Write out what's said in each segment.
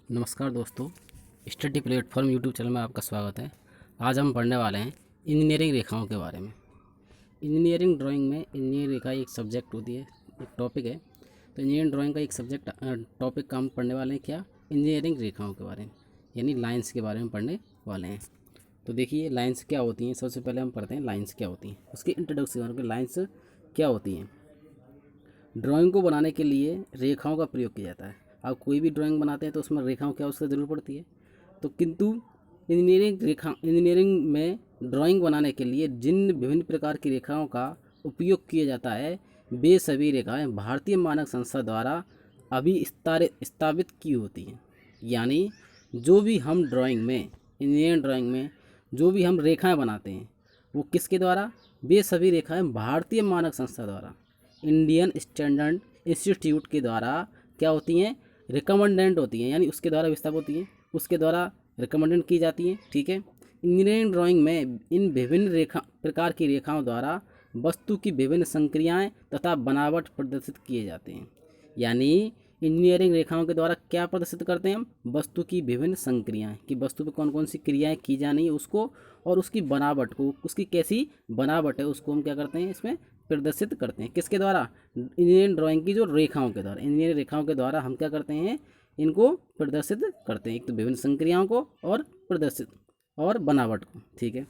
नमस्कार दोस्तों, study platform YouTube channel में आपका स्वागत है। आज हम पढ़ने वाले हैं इंजीनियरिंग रेखाओं के बारे में। इंजीनियरिंग ड्राइंग में इंजीनियरिंग रेखा एक सब्जेक्ट होती है, एक टॉपिक है। तो इंजीनियरिंग ड्राइंग का एक सब्जेक्ट टॉपिक का हम पढ़ने वाले हैं क्या, इंजीनियरिंग रेखाओं के बारे में, यानी लाइन्स के बारे में पढ़ने वाले हैं। तो देखिए लाइन्स क्या होती हैं। सबसे पहले हम पढ़ते हैं लाइन्स क्या होती हैं, उसकी इंट्रोडक्शन के लाइन्स क्या होती हैं। ड्राइंग को बनाने के लिए रेखाओं का प्रयोग किया जाता है। आप कोई भी ड्राइंग बनाते हैं तो उसमें रेखाओं की आवश्यकता जरूर पड़ती है। तो किंतु इंजीनियरिंग में ड्राइंग बनाने के लिए जिन विभिन्न प्रकार की रेखाओं का उपयोग किया जाता है, वे सभी रेखाएं भारतीय मानक संस्था द्वारा अभी स्थापित की होती हैं। यानी जो भी हम ड्राइंग में, इंजीनियरिंग ड्राइंग में जो भी हम रेखाएं बनाते हैं, वो किसके द्वारा, वे सभी रेखाएं भारतीय मानक संस्था द्वारा, इंडियन स्टैंडर्ड इंस्टीट्यूट के द्वारा क्या होती हैं, रिकमेंडेंट होती हैं, यानी उसके द्वारा विस्थापित होती हैं, उसके द्वारा रिकमेंडेंट की जाती हैं। ठीक है। इंजीनियरिंग ड्राइंग में इन विभिन्न प्रकार की रेखाओं द्वारा वस्तु की विभिन्न संक्रियाएं तथा बनावट प्रदर्शित किए जाते हैं। यानी इंजीनियरिंग रेखाओं के द्वारा क्या प्रदर्शित करते हैं हम, वस्तु की विभिन्न संक्रियाएं, कि वस्तु पर कौन कौन सी क्रियाएं की जानी है उसको, और उसकी बनावट को, उसकी कैसी बनावट है उसको हम क्या करते हैं, इसमें प्रदर्शित करते हैं। किसके द्वारा, इंजीनियरिंग ड्राइंग की जो रेखाओं के द्वारा, इंजीनियरिंग रेखाओं के द्वारा हम क्या करते हैं, इनको प्रदर्शित करते हैं। एक तो विभिन्न संक्रियाओं को और प्रदर्शित और बनावट को। ठीक है।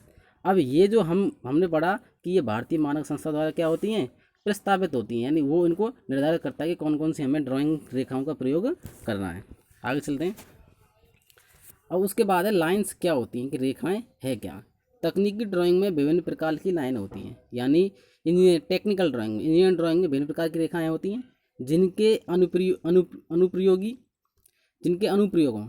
अब ये जो हमने पढ़ा कि ये भारतीय मानक संस्था द्वारा क्या होती हैं, प्रस्तावित होती हैं, यानी वो इनको निर्धारित करता है कि कौन कौन सी हमें ड्राइंग रेखाओं का प्रयोग करना है। आगे चलते हैं। अब उसके बाद है लाइंस क्या होती हैं, कि रेखाएं है क्या। तकनीकी ड्राइंग में विभिन्न प्रकार की लाइन होती हैं, यानी टेक्निकल ड्राइंग में, इंजीनियरिंग ड्राइंग में विभिन्न प्रकार की रेखाएं होती हैं जिनके अनुप्रयोगों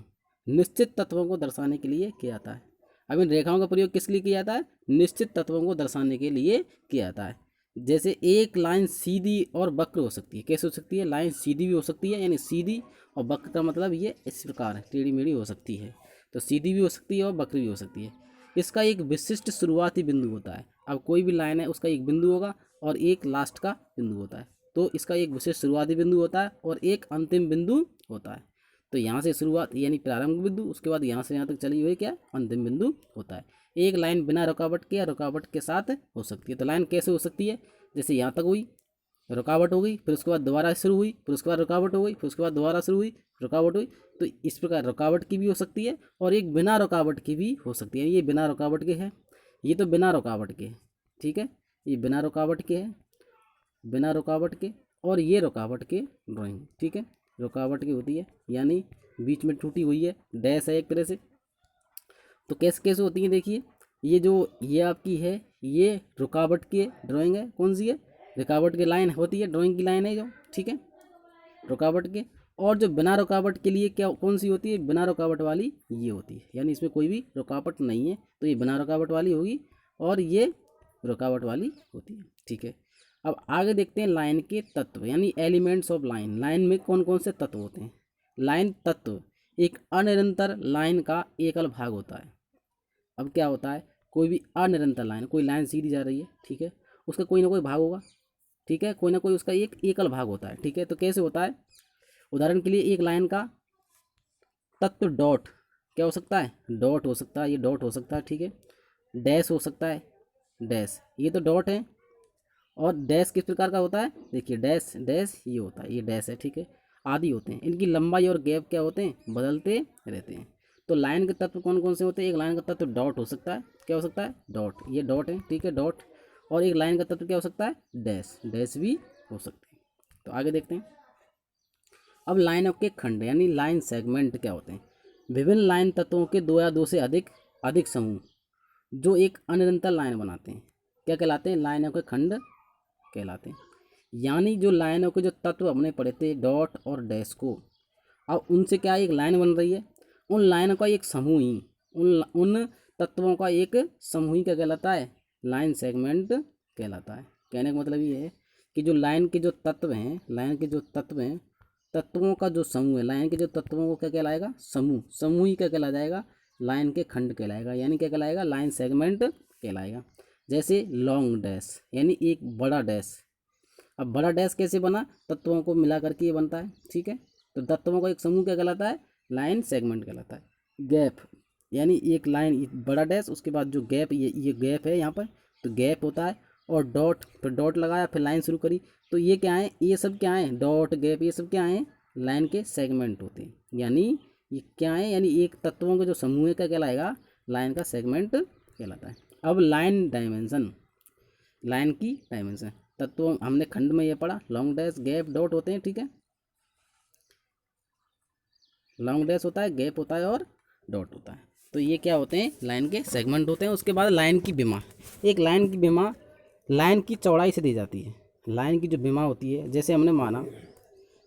निश्चित तत्वों को दर्शाने के लिए किया जाता है। अब इन रेखाओं का प्रयोग किस लिए किया जाता है, निश्चित तत्वों को दर्शाने के लिए किया जाता है। जैसे एक लाइन सीधी और वक्र हो सकती है। कैसे हो सकती है, लाइन सीधी भी हो सकती है, यानी सीधी, और वक्र का मतलब ये इस प्रकार है, टेढ़ी मेढ़ी हो सकती है। तो सीधी भी हो सकती है और वक्र भी हो सकती है। इसका एक विशिष्ट शुरुआती बिंदु होता है। अब कोई भी लाइन है उसका एक बिंदु होगा और एक लास्ट का बिंदु होता है। तो इसका एक विशिष्ट शुरुआती बिंदु होता है और एक अंतिम बिंदु होता है। तो यहाँ से शुरुआत यानी प्रारंभ बिंदु, उसके बाद यहाँ से यहाँ तक चली हुई क्या, अंतिम बिंदु होता है। एक लाइन बिना रुकावट के या रुकावट के साथ हो सकती है। तो लाइन कैसे हो सकती है, जैसे यहाँ तक हुई, रुकावट हो गई, फिर उसके बाद दोबारा शुरू हुई, फिर उसके बाद रुकावट हो गई, फिर उसके बाद दोबारा शुरू हुई, रुकावट हुई। तो इस प्रकार रुकावट की भी हो सकती है और एक बिना रुकावट की भी हो सकती है। ये बिना रुकावट के है, ये तो बिना रुकावट के है। ठीक है, ये बिना रुकावट के है, बिना रुकावट के, और ये रुकावट के ड्राइंग। ठीक है, रुकावट की होती है, यानी बीच में टूटी हुई है, डैश है एक तरह से। तो कैसे कैसे होती है, देखिए ये आपकी है, ये रुकावट की ड्राइंग है। कौन सी है, रुकावट की लाइन होती है, ड्राइंग की लाइन है जो। ठीक है, रुकावट के। और जो बिना रुकावट के लिए क्या, कौन सी होती है, बिना रुकावट वाली ये होती है, यानी इसमें कोई भी रुकावट नहीं है, तो ये बिना रुकावट वाली होगी, और ये रुकावट वाली होती है। ठीक है। अब आगे देखते हैं लाइन के तत्व, यानी एलिमेंट्स ऑफ लाइन। लाइन में कौन कौन से तत्व होते हैं। लाइन तत्व एक अनिरंतर लाइन का एकल भाग होता है। अब क्या होता है, कोई भी अनिरंतर लाइन, कोई लाइन सीधी जा रही है, ठीक है, उसका कोई ना कोई भाग होगा। ठीक है, कोई ना कोई उसका एक एकल भाग होता है। ठीक है, तो कैसे होता है, उदाहरण के लिए एक लाइन का तत्व डॉट क्या हो सकता है, डॉट हो सकता है, ये डॉट हो सकता है। ठीक है, डैश हो सकता है, डैश, ये तो डॉट है। और डैश किस प्रकार का होता है, देखिए डैश डैश ये होता है, ये डैश है। ठीक है, आदि होते हैं, इनकी लंबाई और गैप क्या होते हैं, बदलते रहते हैं। तो लाइन के तत्व कौन कौन से होते हैं, एक लाइन का तत्व डॉट हो सकता है, क्या हो सकता है, डॉट, ये डॉट है। ठीक है, डॉट। और एक लाइन का तत्व क्या हो सकता है, डैश, डैश भी हो सकते हैं। तो आगे देखते हैं। अब लाइनों के खंड यानी लाइन सेगमेंट क्या होते हैं, विभिन्न लाइन तत्वों के दो या दो से अधिक अधिक समूह जो एक अनिरंतर लाइन बनाते हैं, क्या कहलाते हैं, लाइनों के खंड कहलाते हैं। यानी जो लाइनों के जो तत्व हमने पढ़े थे, डॉट और डैश को, अब उनसे क्या एक लाइन बन रही है, उन लाइनों का एक समूह ही, उन तत्वों का एक समूह ही क्या कहलाता है, लाइन सेगमेंट कहलाता है। कहने का मतलब ये है कि जो लाइन के जो तत्व हैं, लाइन के जो तत्व हैं, तत्वों का जो समूह है, लाइन के जो तत्वों को क्या कहलाएगा, समूह, समूह ही क्या कहला जाएगा, लाइन के खंड कहलाएगा, यानी क्या कहलाएगा, लाइन सेगमेंट कहलाएगा। जैसे लॉन्ग डैश यानी एक बड़ा डैश। अब बड़ा डैश कैसे बना, तत्वों को मिला करके ये बनता है। ठीक है, तो तत्वों का एक समूह क्या कहलाता है, लाइन सेगमेंट कहलाता है। गैप यानी एक लाइन बड़ा डैश, उसके बाद जो गैप, ये गैप है यहाँ पर, तो गैप होता है। और डॉट, फिर डॉट लगाया, फिर लाइन शुरू करी, तो ये क्या है, ये सब क्या है, डॉट गैप ये सब क्या है, लाइन के सेगमेंट होते हैं। यानी ये क्या है, यानी एक तत्वों के जो समूह का कहलाएगा, लाइन का सेगमेंट कहलाता है। अब लाइन डायमेंशन, लाइन की डायमेंशन, तत्वों हमने खंड में ये पढ़ा, लॉन्ग डैश गैप डॉट होते हैं, ठीक है। लॉन्ग डैश होता है, गैप होता है और डॉट होता है। तो ये क्या होते हैं, लाइन के सेगमेंट होते हैं। उसके बाद लाइन की विमा, एक लाइन की विमा लाइन की चौड़ाई से दी जाती है। लाइन की जो विमा होती है, जैसे हमने माना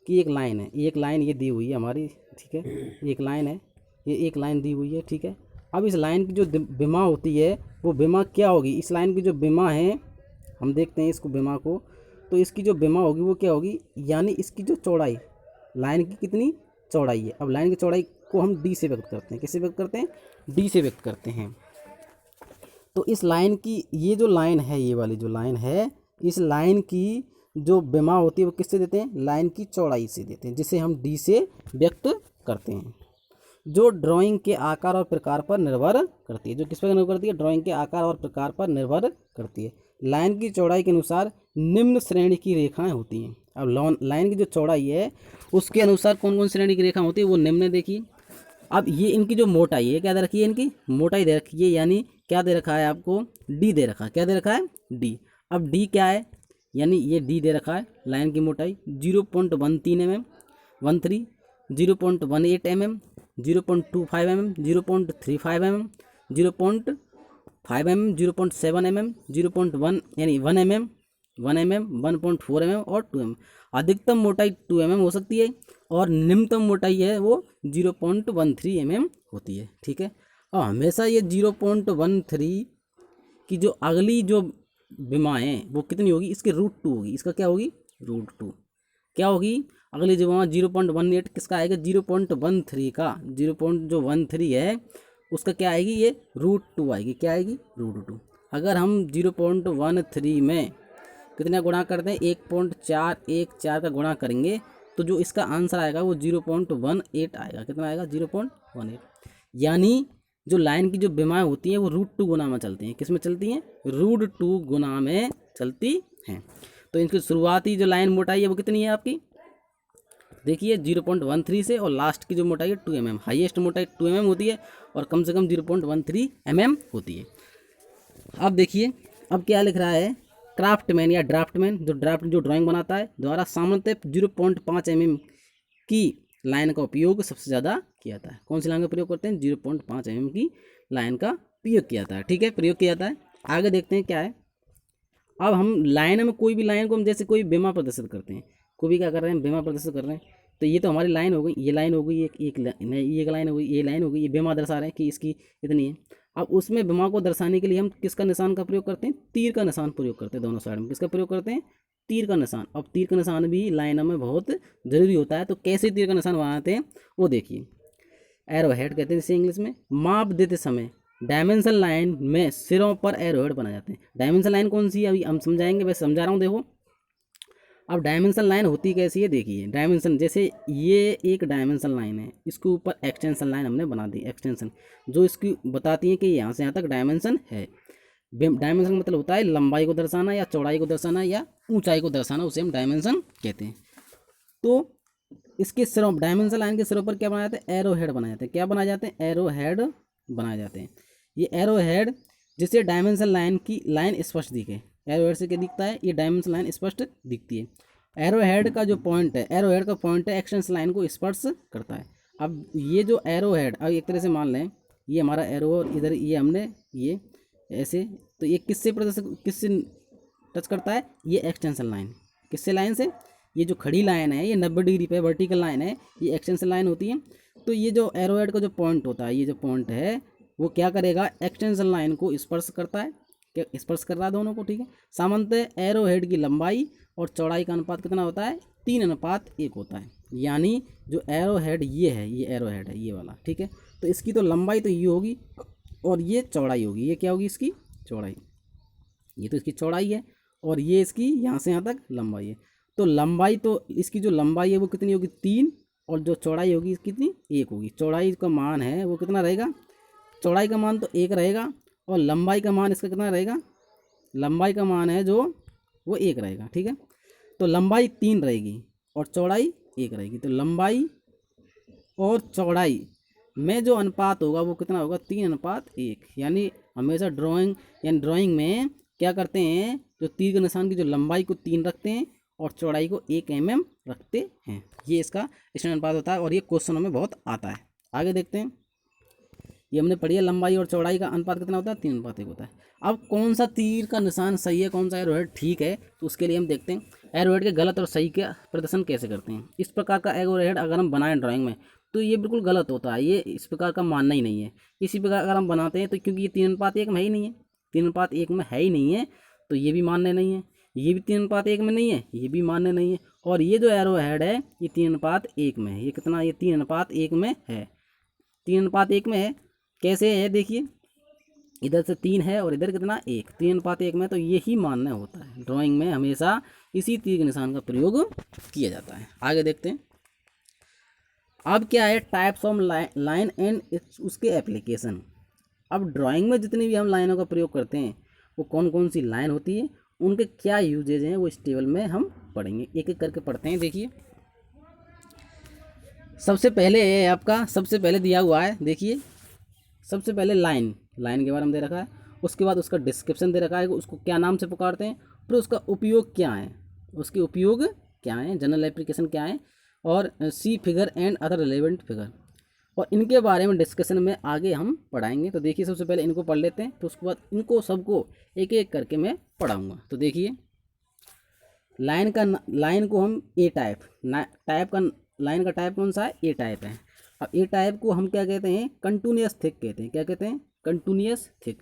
कि एक लाइन है, एक लाइन ये दी हुई है हमारी, ठीक है, एक लाइन है, ये एक लाइन दी हुई है, ठीक है। अब इस लाइन की जो विमा होती है, वो विमा क्या होगी, इस लाइन की जो विमा है, हम देखते हैं इसको विमा को, तो इसकी जो विमा होगी वो क्या होगी, यानी इसकी जो चौड़ाई, लाइन की कितनी चौड़ाई है। अब लाइन की चौड़ाई को हम डी से व्यक्त करते हैं, किससे व्यक्त करते हैं, डी से व्यक्त करते हैं। तो इस लाइन की, ये जो लाइन है, ये वाली जो लाइन है, इस लाइन की जो विमा होती है वो किससे देते हैं, लाइन की चौड़ाई से देते हैं, जिसे हम डी से व्यक्त करते हैं, जो ड्राइंग के आकार और प्रकार पर निर्भर करती है। जो किस पर निर्भर करती है, ड्राइंग के आकार और प्रकार पर निर्भर करती है। लाइन की चौड़ाई के अनुसार निम्न श्रेणी की रेखाएं होती हैं। अब लाइन की जो चौड़ाई है, उसके अनुसार कौन कौन श्रेणी की रेखा होती है, वो निम्न देखिए। अब ये इनकी जो मोटाई है, क्या दे रखी है, इनकी मोटाई दे रखी है, यानी क्या दे रखा है आपको, डी दे रखा है, क्या दे रखा है, डी। अब डी क्या है, यानी ये डी दे रखा है, लाइन की मोटाई 0.13 mm, 13, 0.18 mm, 0.25 mm, 0.35 mm, 0.5 mm, 0.7 mm, 0.1 यानी 1 mm, 1 mm, 1.4 mm और 2 mm। अधिकतम मोटाई 2 mm हो सकती है और निम्नतम मोटाई है वो 0.13 mm होती है, ठीक है। और हमेशा ये 0.13 की जो अगली जो विमा है वो कितनी होगी, इसके √2 होगी, इसका क्या होगी, √2 क्या होगी, अगली जो विमा 0.18 किसका आएगा, 0.13 का, 0.13 है उसका क्या आएगी, ये √2 आएगी, क्या आएगी, √2। अगर हम 0.13 में कितना गुणा करते हैं, 1.414 का गुणा करेंगे, तो जो इसका आंसर आएगा वो 0.18 आएगा, कितना आएगा, 0.18। यानी जो लाइन की जो विमाएँ होती हैं वो √2 गुना में चलती हैं, किस में चलती हैं, √2 गुना में चलती हैं। तो इनकी शुरुआती जो लाइन मोटाई है वो कितनी है आपकी, देखिए 0.13 से, और लास्ट की जो मोटाई है 2 mm, हाईएस्ट मोटाई 2 mm होती है और कम से कम 0.13 mm होती है। अब देखिए, अब क्या लिख रहा है, क्राफ्टमैन या ड्राफ्टमैन, जो ड्राइंग बनाता है, द्वारा सामान्यतः 0.5 mm की लाइन का उपयोग सबसे ज़्यादा किया जाता है। कौन सी लाइन का प्रयोग करते हैं, 0.5 mm की लाइन का प्रयोग किया जाता है, ठीक है, प्रयोग किया जाता है। आगे देखते हैं क्या है। अब हम लाइन में कोई भी लाइन को हम जैसे कोई विमा प्रदर्शित करते हैं, कोई भी क्या कर रहे हैं, विमा प्रदर्शित कर रहे हैं, तो ये तो हमारी लाइन हो गई, ये लाइन हो गई, एक लाइन हो गई, ये लाइन हो गई, ये विमा दर्शा रहे हैं कि इसकी इतनी है। अब उसमें विमा को दर्शाने के लिए हम किसका निशान का प्रयोग करते हैं, तीर का निशान प्रयोग करते हैं, दोनों साइड में किसका प्रयोग करते हैं, तीर का निशान। अब तीर का निशान भी लाइनों में बहुत ज़रूरी होता है, तो कैसे तीर का निशान बनाते हैं वो देखिए, एरो हेड कहते हैं इसे इंग्लिश में। माप देते समय डायमेंशन लाइन में सिरों पर एरो हेड बनाए जाते हैं। डायमेंशन लाइन कौन सी है अभी हम समझाएंगे, वैसे समझा रहा हूँ, देखो। अब डायमेंशन लाइन होती कैसी है, देखिए, डायमेंशन जैसे ये एक डायमेंशन लाइन है, इसके ऊपर एक्सटेंशन लाइन हमने बना दी, एक्सटेंशन जो इसकी बताती है कि यहाँ से यहाँ तक डायमेंशन है। डायमेंशन मतलब होता है लंबाई को दर्शाना या चौड़ाई को दर्शाना या ऊंचाई को दर्शाना, उसे हम डायमेंशन कहते हैं। तो इसके सिरों, डायमेंशन लाइन के सिरों पर क्या बनाए जाते हैं, एरो हेड बनाए जाते हैं। क्या बनाए जाते हैं, एरो हेड बनाए जाते हैं। ये एरो हेड जिससे डायमेंशन लाइन की लाइन स्पष्ट दिखे, एरो हेड से क्या दिखता है, ये डायमेंशन लाइन स्पष्ट दिखती है। एरो हेड का जो पॉइंट है, एरो हेड का पॉइंट है एक्सटेंशन लाइन को स्पर्श करता है। अब ये जो एरो हेड, अब एक तरह से मान लें ये हमारा एरो और इधर ये हमने ये ऐसे, तो ये किससे टच करता है, ये एक्सटेंशन लाइन, किससे लाइन से, ये जो खड़ी लाइन है ये 90 डिग्री पे वर्टिकल लाइन है, ये एक्सटेंशन लाइन होती है। तो ये जो एरो हेड का जो पॉइंट होता है, ये जो पॉइंट है वो क्या करेगा, एक्सटेंशन लाइन को स्पर्श करता है, क्या स्पर्श कर रहा है दोनों को, ठीक है। सामान्यतः एरो हेड की लंबाई और चौड़ाई का अनुपात कितना होता है, 3:1 होता है। यानी जो एरो हेड ये है, ये एरो हेड है ये वाला, ठीक है। तो इसकी तो लंबाई तो ये होगी और ये चौड़ाई होगी, ये क्या होगी, इसकी चौड़ाई, ये तो इसकी चौड़ाई है और ये इसकी यहाँ से यहाँ तक लंबाई है। तो लंबाई तो इसकी जो लंबाई है वो कितनी होगी, 3, और जो चौड़ाई होगी कितनी, 1 होगी। चौड़ाई का मान है वो कितना रहेगा, चौड़ाई का मान तो 1 रहेगा, और लंबाई का मान इसका कितना रहेगा, लंबाई का मान है जो वो 1 रहेगा, ठीक है। तो लंबाई 3 रहेगी और चौड़ाई 1 रहेगी। तो लंबाई और चौड़ाई में जो अनुपात होगा वो कितना होगा, 3:1। यानी हमेशा ड्राइंग में क्या करते हैं, जो तीर के निशान की जो लंबाई को 3 रखते हैं और चौड़ाई को 1 mm रखते हैं। ये इसका स्टैंडर्ड अनुपात होता है और ये क्वेश्चनों में बहुत आता है। आगे देखते हैं, ये हमने पढ़ी है, लंबाई और चौड़ाई का अनुपात कितना होता है, 3:1 होता है। अब कौन सा तीर का निशान सही है, कौन सा एरोहेड ठीक है, तो उसके लिए हम देखते हैं एरोहेड के गलत और सही का प्रदर्शन कैसे करते हैं। इस प्रकार का एरोहेड अगर हम बनाएं ड्राइंग में तो ये बिल्कुल गलत होता है, ये इस प्रकार का मानना ही नहीं है। इसी प्रकार अगर हम बनाते हैं तो क्योंकि ये 3:1 में है ही नहीं है, 3:1 में है ही नहीं है, तो ये भी मान्य नहीं है। ये भी 3:1 में नहीं है, ये भी मान्य नहीं है। और ये जो एरोहेड है ये 3:1 में है। ये कितना, ये 3:1 में है, 3:1 में है। कैसे है देखिए, इधर से 3 है और इधर कितना, 1, 3:1 में। तो यही मान्य होता है, ड्राइंग में हमेशा इसी तीर के निशान का प्रयोग किया जाता है। आगे देखते हैं, अब क्या है, टाइप्स ऑफ लाइन एंड उसके एप्लीकेशन। अब ड्राइंग में जितनी भी हम लाइनों का प्रयोग करते हैं वो कौन कौन सी लाइन होती है, उनके क्या यूजेज हैं, वो इस टेबल में हम पढ़ेंगे, एक एक करके पढ़ते हैं। देखिए सबसे पहले है आपका, सबसे पहले दिया हुआ है, देखिए सबसे पहले लाइन के बारे में दे रखा है, उसके बाद उसका डिस्क्रिप्शन दे रखा है, उसको क्या नाम से पुकारते हैं, फिर उसका उपयोग क्या है, उसके उपयोग क्या है, जनरल एप्लीकेशन क्या है, और see figure and other relevant figure, और इनके बारे में डिस्कशन में आगे हम पढ़ाएंगे। तो देखिए सबसे पहले इनको पढ़ लेते हैं, तो उसके बाद इनको सबको एक एक करके मैं पढ़ाऊँगा। तो देखिए लाइन को हम ए टाइप का, लाइन का टाइप कौन सा है, ए टाइप है। अब ए टाइप को हम क्या कहते हैं, कंटिन्यूअस थिक कहते हैं। क्या कहते हैं, कंटिन्यूअस थिक।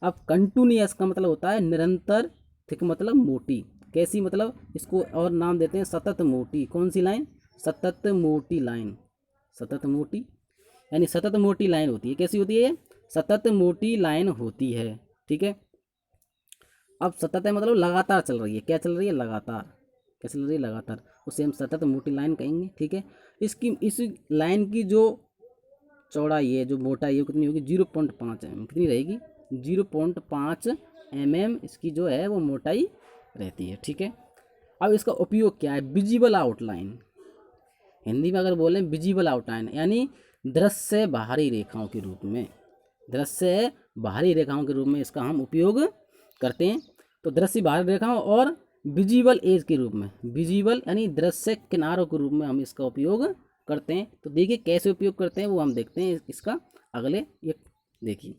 अब कंटिन्यूअस का मतलब होता है निरंतर, थिक मतलब मोटी। कैसी, मतलब इसको और नाम देते हैं सतत मोटी। कौन सी लाइन, सतत मोटी लाइन, सतत मोटी, यानी सतत मोटी लाइन होती है। कैसी होती है, सतत मोटी लाइन होती है, ठीक है। अब सतत है मतलब लगातार चल रही है, क्या चल रही है, लगातार, क्या चल रही है, लगातार, उसे हम सतत मोटी लाइन कहेंगे, ठीक है। इस लाइन की जो चौड़ाई है, जो मोटाई है, कितनी होगी, 0.5 mm, कितनी रहेगी, 0.5 mm इसकी जो है वो मोटाई रहती है, ठीक है। अब इसका उपयोग क्या है, विजिबल आउटलाइन, हिंदी में अगर बोलें विजिबल आउटलाइन, यानी दृश्य बाहरी रेखाओं के रूप में, दृश्य बाहरी रेखाओं के रूप में इसका हम उपयोग करते हैं। तो दृश्य बाहरी रेखाओं और विजिबल एज के रूप में, विजिबल यानी दृश्य किनारों के रूप में हम इसका उपयोग करते हैं। तो देखिए कैसे उपयोग करते हैं वो हम देखते हैं इसका अगले। ये देखिए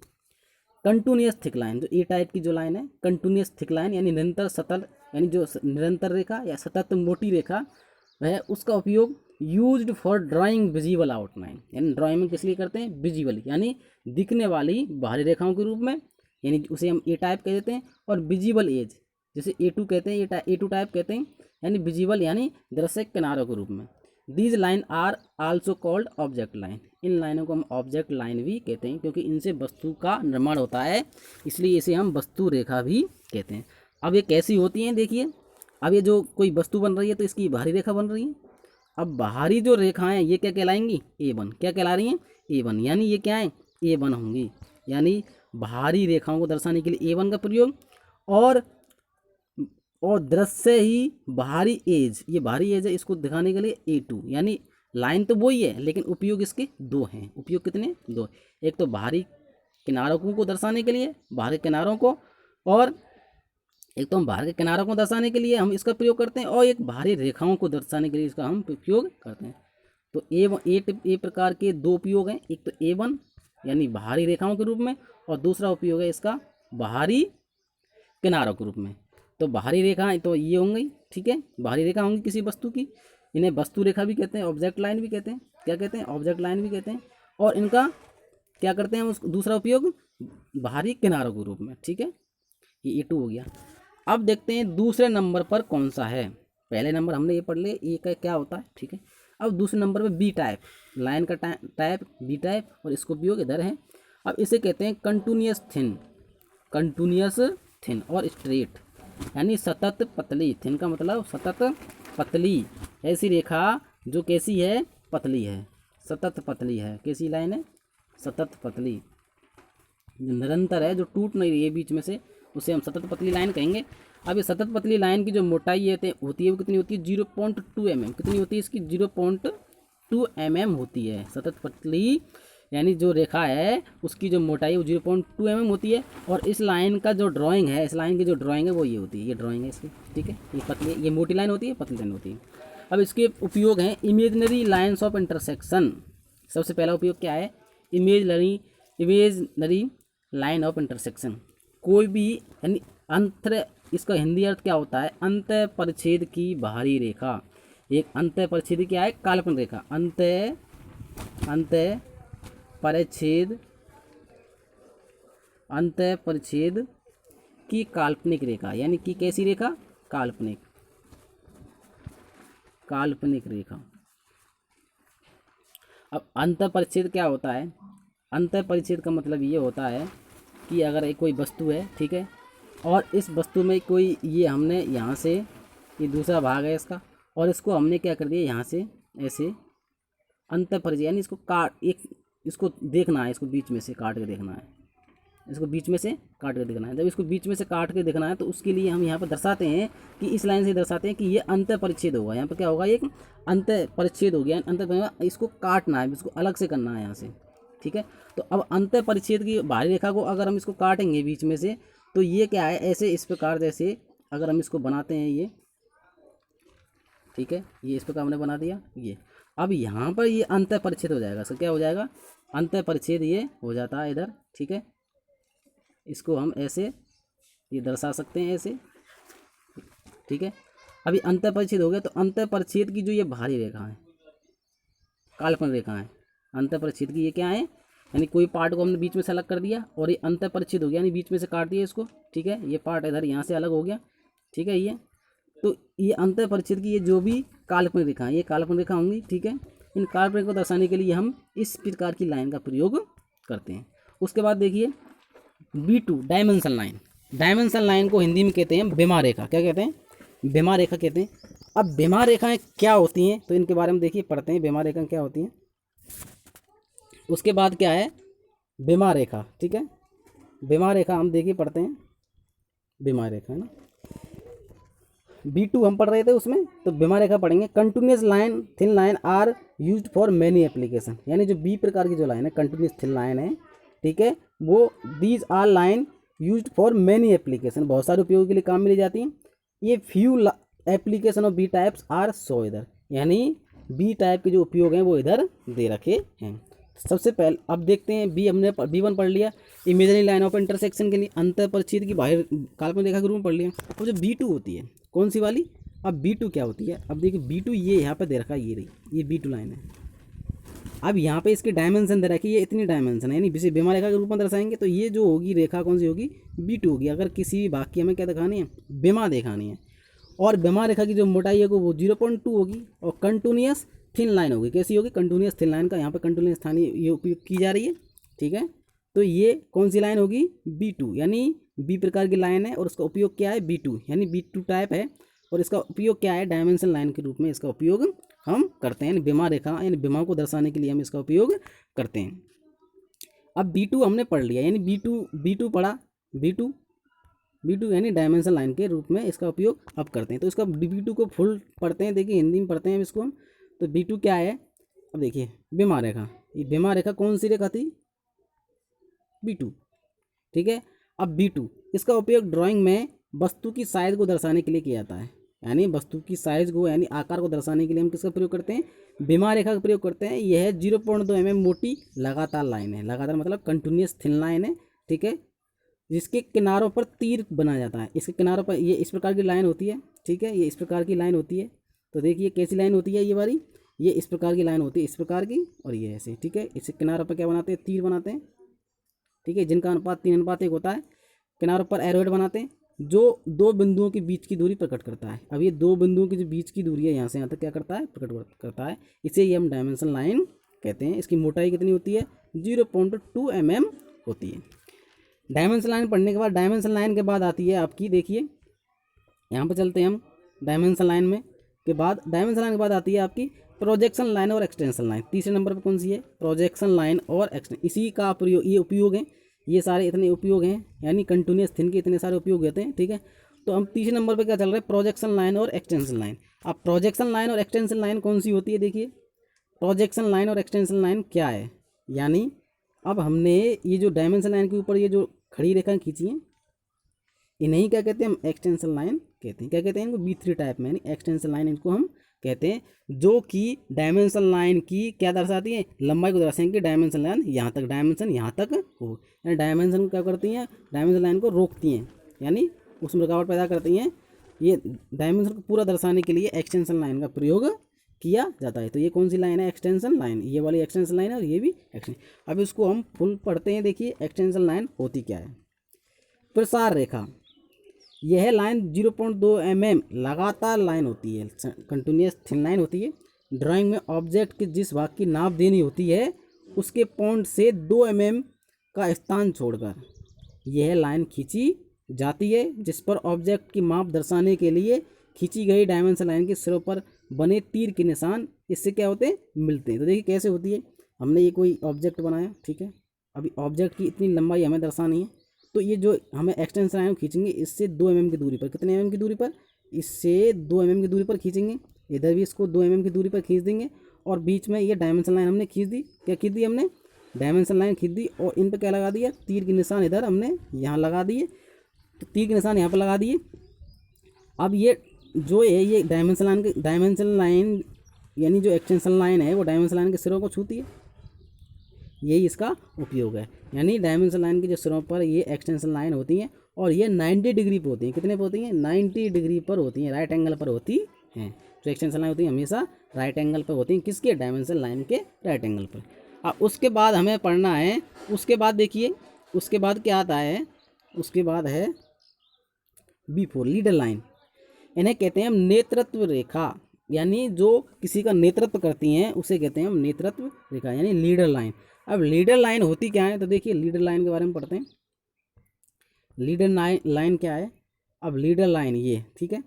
कंटिन्यूअस थिक लाइन, जो ए टाइप की जो लाइन है, कंटिन्यूअस थिक लाइन यानी निरंतर सतत, यानी जो निरंतर रेखा या सतत मोटी रेखा वह, उसका उपयोग used for drawing visible outline, यानी ड्राइंग में किस लिए करते हैं, विजिबल यानी दिखने वाली बाहरी रेखाओं के रूप में, यानी उसे हम ए टाइप कह देते हैं। और विजिबल एज जैसे A2 कहते हैं, ये A2 टाइप कहते हैं, यानी विजिबल यानी दृश्य किनारों के रूप में। These line are also called object line, इन लाइनों को हम ऑब्जेक्ट लाइन भी कहते हैं क्योंकि इनसे वस्तु का निर्माण होता है, इसलिए इसे हम वस्तु रेखा भी कहते हैं। अब ये कैसी होती हैं, देखिए अब ये जो कोई वस्तु बन रही है तो इसकी बाहरी रेखा बन रही है। अब बाहरी जो रेखाएं ये क्या कहलाएंगी, A1, क्या कहला रही हैं, A1, यानी ये क्या है, A1 होंगी, यानी बाहरी रेखाओं को दर्शाने के लिए A1 का प्रयोग। और दृश्य ही बाहरी एज, ये बाहरी एज है, इसको दिखाने के लिए A2, यानी लाइन तो वही है लेकिन उपयोग इसके दो हैं। उपयोग कितने, दो, एक तो बाहरी किनारों को दर्शाने के लिए, बाहरी किनारों को, और एक तो हम बाहर के किनारों को दर्शाने के लिए हम इसका प्रयोग करते हैं, और एक बाहरी रेखाओं को दर्शाने के लिए इसका हम उपयोग करते हैं। तो ए प्रकार के दो उपयोग हैं, एक तो A1 यानी बाहरी रेखाओं के रूप में, और दूसरा उपयोग है इसका बाहरी किनारों के रूप में। तो बाहरी रेखाएं तो ये होंगी, ठीक है, बाहरी रेखा होंगी किसी वस्तु की, इन्हें वस्तु रेखा भी कहते हैं, ऑब्जेक्ट लाइन भी कहते हैं। क्या कहते हैं, ऑब्जेक्ट लाइन भी कहते हैं। और इनका क्या करते हैं, उस दूसरा उपयोग बाहरी किनारों के रूप में, ठीक है। ये A2 हो गया। अब देखते हैं दूसरे नंबर पर कौन सा है। पहले नंबर हमने ये पढ़ लिया, ए का क्या होता है, ठीक है। अब दूसरे नंबर पे बी टाइप, लाइन का टाइप बी टाइप, और इसको उपयोग इधर है। अब इसे कहते हैं कंटिन्यूअस थिन, कंटिन्यूअस थिन और स्ट्रेट, यानी सतत पतली। थिन का मतलब सतत पतली, ऐसी रेखा जो कैसी है, पतली है, सतत पतली है। कैसी लाइन है? सतत पतली, जो निरंतर है, जो टूट नहीं रही है बीच में से, उसे हम सतत पतली लाइन कहेंगे। अब ये सतत पतली लाइन की जो मोटाई होती है वो कितनी होती है? 0.2 mm। कितनी होती है इसकी? 0.2 mm होती है सतत पतली, यानी जो रेखा है उसकी जो मोटाई वो 0.2 mm होती है। और इस लाइन का जो ड्राइंग है, इस लाइन की जो ड्राइंग है वो ये होती है, ये ड्राइंग है इसकी, ठीक है। ये पतली, ये मोटी लाइन होती है, पतली लाइन होती है। अब इसके उपयोग हैं इमेजनरी लाइन्स ऑफ इंटरसेक्शन। सबसे पहला उपयोग क्या है? Imaginary line of intersection. कोई भी यानी अंतर, इसका हिंदी अर्थ क्या होता है? अंत परिच्छेद की बाहरी रेखा। एक अंत परिच्छेद क्या है? काल्पनिक रेखा। अंत परिच्छेद की काल्पनिक रेखा, यानी कि कैसी रेखा? काल्पनिक रेखा। अब अंत परिच्छेद क्या होता है? अंत परिच्छेद का मतलब ये होता है कि अगर एक कोई वस्तु है, ठीक है, और इस वस्तु में कोई, ये हमने यहाँ से, ये दूसरा भाग है इसका, और इसको हमने क्या कर दिया, यहाँ से ऐसे अंत परिच्छेद, यानी इसको इसको देखना है, इसको बीच में से काट के देखना है, इसको बीच में से काट के देखना है। जब इसको बीच में से काट के देखना है तो उसके लिए हम यहाँ पर दर्शाते हैं कि इस लाइन से दर्शाते हैं कि ये अंत परिच्छेद होगा। यहाँ पर क्या होगा? एक अंत परिच्छेद हो गया, इसको काटना है, इसको अलग से करना है यहाँ से, ठीक है। तो अब अंत परिच्छेद की बाहरी रेखा को अगर हम इसको काटेंगे बीच में से, तो ये क्या है? ऐसे इस प्रकार, जैसे अगर हम इसको बनाते हैं ये, ठीक है, ये इस प्रकार हमने बना दिया ये। अब यहाँ पर ये अंत परिच्छेद हो जाएगा। सो क्या हो जाएगा? अंत परिच्छेद ये हो जाता है इधर, ठीक है। इसको हम ऐसे ये दर्शा सकते हैं ऐसे, ठीक है। अभी अंत परिच्छेद हो गया, तो अंत परिच्छेद की जो ये बाहरी रेखा है, काल्पनिक रेखा है, अंत परिच्छेद की ये क्या है? यानी कोई पार्ट को हमने बीच में से अलग कर दिया और ये अंत परिच्छेद हो गया, यानी बीच में से काट दिया इसको, ठीक है। ये पार्ट इधर यहाँ से अलग हो गया, ठीक है। ये तो ये अंत परिच्छेद की ये जो भी काल्पनिक रेखा है, ये काल्पनिक रेखा होंगी, ठीक है। इन काल्पनिक को दर्शाने के लिए हम इस प्रकार की लाइन का प्रयोग करते हैं। उसके बाद देखिए B2 dimension line. Dimension line को हिंदी में कहते हैं बिमा रेखा। क्या कहते हैं? बिमा रेखा कहते हैं। अब बिमा रेखाएं क्या होती हैं, तो इनके बारे में देखिए, पढ़ते हैं बिमा रेखाएं क्या होती हैं। उसके बाद क्या है? बिमा रेखा, ठीक है। बिमा रेखा हम देखिए पढ़ते हैं, बिमा रेखा है ना, B2 हम पढ़ रहे थे उसमें, तो बिमा रेखा पढ़ेंगे। Continuous line, thin line are used for many application. यानी जो बी प्रकार की जो लाइन है, कंटिन्यूस थिन लाइन है, ठीक है, वो these are line used for many application, बहुत सारे उपयोग के लिए काम में ली जाती हैं। ये few application of B types are so इधर, यानी बी टाइप के जो उपयोग हैं वो इधर दे रखे हैं। सबसे पहले अब देखते हैं बी, हमने B1 पढ़ लिया, इमेजनरी लाइन ऑफ इंटरसेक्शन के लिए अंत परिच्छेद की बाहर काल्पनिक रेखा के रूप में पढ़ लिया। और जो B2 होती है, कौन सी वाली? अब B2 क्या होती है? अब देखिए B2 ये यहाँ पर दे रखा है, ये रही, ये B2 लाइन है। अब यहाँ पे इसके डायमेंशन दे रखी है, ये इतनी डायमेंशन है, यानी इसे बिमा रेखा के रूप में दर्शाएंगे तो ये जो होगी रेखा कौन सी होगी? B2 होगी। अगर किसी भाग की हमें क्या दिखानी है? बिमा दिखानी है। और बिमा रेखा की जो मोटाई है वो 0.2 होगी और कंटिन्यूस थिन लाइन होगी। कैसी होगी? कंटिन्यूस थिन लाइन का यहाँ पर कंटिन्यूस स्थानीय ये उपयोग की जा रही है, ठीक है। तो ये कौन सी लाइन होगी? B2, यानी बी प्रकार की लाइन है और उसका उपयोग क्या है? B2, यानी B2 टाइप है और इसका उपयोग क्या है? डायमेंशन लाइन के रूप में इसका उपयोग हम करते हैं। बिमा रेखा यानी बिमा को दर्शाने के लिए हम इसका उपयोग करते हैं। अब B2 हमने पढ़ लिया, यानी B2 पढ़ा, B2 यानी डायमेंशन लाइन के रूप में इसका उपयोग अब करते हैं। तो इसका B2 को फुल पढ़ते हैं, देखिए हिंदी में पढ़ते हैं इसको हम। तो B2 क्या है? अब देखिए बिमा रेखा, ये बिमा रेखा कौन सी रेखा थी? B2, ठीक है। अब B2 इसका उपयोग ड्राइंग में वस्तु की साइज को दर्शाने के लिए किया जाता है, यानी वस्तु की साइज को यानी आकार को दर्शाने के लिए हम किसका प्रयोग करते हैं? बिमा रेखा का प्रयोग करते हैं। यह 0.2 mm मोटी लगातार लाइन है, लगातार मतलब कंटिन्यूस थिन लाइन है, ठीक है, जिसके किनारों पर तीर बनाया जाता है। इसके किनारों पर ये इस प्रकार की लाइन होती है, ठीक है, ये इस प्रकार की लाइन होती है। तो देखिए कैसी लाइन होती है ये वाली, ये इस प्रकार की लाइन होती है, इस प्रकार की, और ये ऐसे, ठीक है। इसके किनारों पर क्या बनाते हैं? तीर बनाते हैं, ठीक है, जिनका अनुपात 3:1 होता है। किनारों पर एरोहेड बनाते हैं जो दो बिंदुओं के बीच की दूरी प्रकट करता है। अब ये दो बिंदुओं की जो बीच की दूरी है यहाँ से यहाँ तक क्या करता है? प्रकट करता है। इसे ये हम डायमेंशन लाइन कहते हैं। इसकी मोटाई कितनी होती है? 0.2 mm होती है। डायमेंशन लाइन पढ़ने के बाद, डायमेंशन लाइन के बाद आती है आपकी, देखिए यहाँ पर चलते हैं हम डायमेंशन लाइन में, के बाद डायमेंशन लाइन के बाद आती है आपकी प्रोजेक्शन लाइन और एक्सटेंशन लाइन तीसरे नंबर पर कौन सी है? प्रोजेक्शन लाइन और एक्सटेंशन, इसी का प्रयोग, ये उपयोग है, ये सारे इतने उपयोग हैं, यानी कंटिन्यूस थिन के इतने सारे उपयोग होते हैं, ठीक है। तो हम तीसरे नंबर पर क्या चल रहा है? प्रोजेक्शन लाइन और एक्सटेंशन लाइन। अब प्रोजेक्शन लाइन और एक्सटेंशन लाइन कौन सी होती है? देखिए प्रोजेक्शन लाइन और एक्सटेंशन लाइन क्या है, यानी अब हमने ये जो डायमेंशन लाइन के ऊपर ये जो खड़ी रेखाएं खींची हैं, इन्हीं क्या कहते हैं? हम एक्सटेंशन लाइन कहते हैं। क्या कहते हैं इनको? B3 टाइप में, यानी एक्सटेंशन लाइन इनको हम कहते हैं, जो कि डायमेंशन लाइन की क्या दर्शाती है? लंबाई को दर्शाएंगे कि डायमेंशन लाइन यहाँ तक, डायमेंशन यहाँ तक हो, यानी डायमेंशन को क्या करती हैं? डायमेंशन लाइन को रोकती हैं, यानी उसमें रुकावट पैदा करती हैं। ये डायमेंशन को पूरा दर्शाने के लिए एक्सटेंशन लाइन का प्रयोग किया जाता है। तो ये कौन सी लाइन है? एक्सटेंशन लाइन, ये वाली एक्सटेंशन लाइन है और ये भी एक्सटेंशन। अब इसको हम फुल पढ़ते हैं। देखिए एक्सटेंशन लाइन होती क्या है? प्रसार रेखा, यह लाइन 0.2 mm लगातार लाइन होती है, कंटिन्यूस थिन लाइन होती है। ड्राइंग में ऑब्जेक्ट के जिस भाग की नाप देनी होती है उसके पॉइंट से 2 mm का स्थान छोड़कर यह लाइन खींची जाती है, जिस पर ऑब्जेक्ट की माप दर्शाने के लिए खींची गई डायमेंशन लाइन के सिरों पर बने तीर के निशान इससे क्या होते हैं? मिलते हैं। तो देखिए कैसे होती है। हमने ये कोई ऑब्जेक्ट बनाया, ठीक है, अभी ऑब्जेक्ट की इतनी लंबाई हमें दर्शानी है, तो ये जो हमें एक्सटेंशन लाइन खींचेंगे इससे 2 mm की दूरी पर, कितने mm की दूरी पर? इससे 2 mm की दूरी पर खींचेंगे, इधर भी इसको 2 mm की दूरी पर खींच देंगे, और बीच में ये डायमेंशन लाइन हमने खींच दी। क्या खींच दी हमने? डायमेंशन लाइन खींच दी, और इन पर क्या लगा दिया? तीर के निशान इधर हमने यहाँ लगा दिए, तो तीर के निशान यहाँ पर लगा दिए। अब ये जो है ये डायमेंशन लाइन यानी जो एक्सटेंशन लाइन है वो डायमेंशन लाइन के सिरों को छूती है, यही इसका उपयोग है। यानी डायमेंशन लाइन के जो सिरों पर ये एक्सटेंशन लाइन होती हैं, और ये 90 डिग्री पर होती हैं। कितने पर होती हैं? 90 डिग्री पर होती हैं, राइट एंगल पर होती हैं। जो एक्सटेंशन लाइन होती है हमेशा राइट एंगल पर होती हैं, किसके? डायमेंशन लाइन के राइट एंगल पर। अब उसके बाद हमें पढ़ना है, उसके बाद देखिए उसके बाद क्या आता है? उसके बाद है B4 लीडर लाइन। इन्हें कहते हैं हम नेतृत्व रेखा, यानी जो किसी का नेतृत्व करती हैं उसे कहते हैं हम नेतृत्व रेखा, यानी लीडर लाइन। अब लीडर लाइन होती क्या है? तो देखिए लीडर लाइन के बारे में पढ़ते हैं। लीडर लाइन क्या है? अब लीडर लाइन ये, ठीक है,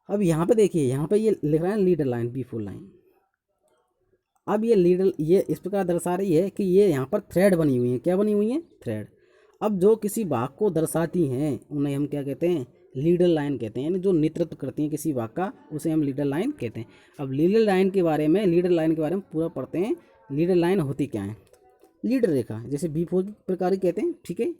अब यहाँ पे देखिए, यहाँ पे ये लिख रहा है लीडर लाइन, B4 लाइन। अब ये लीडर ये इस प्रकार दर्शा रही है कि ये यहाँ पर थ्रेड बनी हुई है। क्या बनी हुई है? थ्रेड। अब जो किसी भाग को दर्शाती हैं उन्हें हम क्या कहते हैं? लीडर लाइन कहते हैं, यानी जो नेतृत्व करती हैं किसी भाग का उसे हम लीडर लाइन कहते हैं। अब लीडर लाइन के बारे में पूरा पढ़ते हैं। लीडर लाइन होती क्या है? लीडर रेखा जैसे B4 प्रकार की कहते हैं, ठीक है,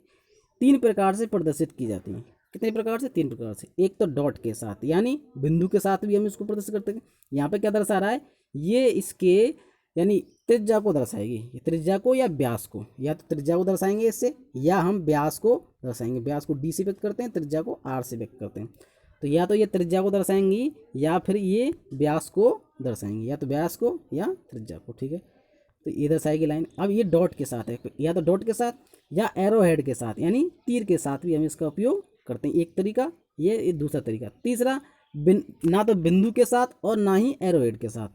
3 प्रकार से प्रदर्शित की जाती हैं। कितने प्रकार से? 3 प्रकार से। एक तो डॉट के साथ, यानी बिंदु के साथ भी हम इसको प्रदर्शित करते हैं। यहाँ पे क्या दर्शा रहा है? ये इसके यानी त्रिज्या को दर्शाएगी, ये त्रिज्या को या व्यास को, या तो त्रिज्या को दर्शाएंगे इससे, या हम व्यास को दर्शाएंगे। व्यास को D से व्यक्त करते हैं, त्रिज्या को R से व्यक्त करते हैं। तो या तो ये त्रिज्या को दर्शाएंगी या फिर ये व्यास को दर्शाएंगे, या तो व्यास को या त्रिज्या को, ठीक है। तो ये दर्शाएगी लाइन। अब ये डॉट के साथ है, या तो डॉट के साथ या एरो हेड के साथ, यानी तीर के साथ भी हम इसका उपयोग करते हैं। एक तरीका ये दूसरा तरीका। तीसरा ना तो बिंदु के साथ और ना ही एरो हेड के साथ,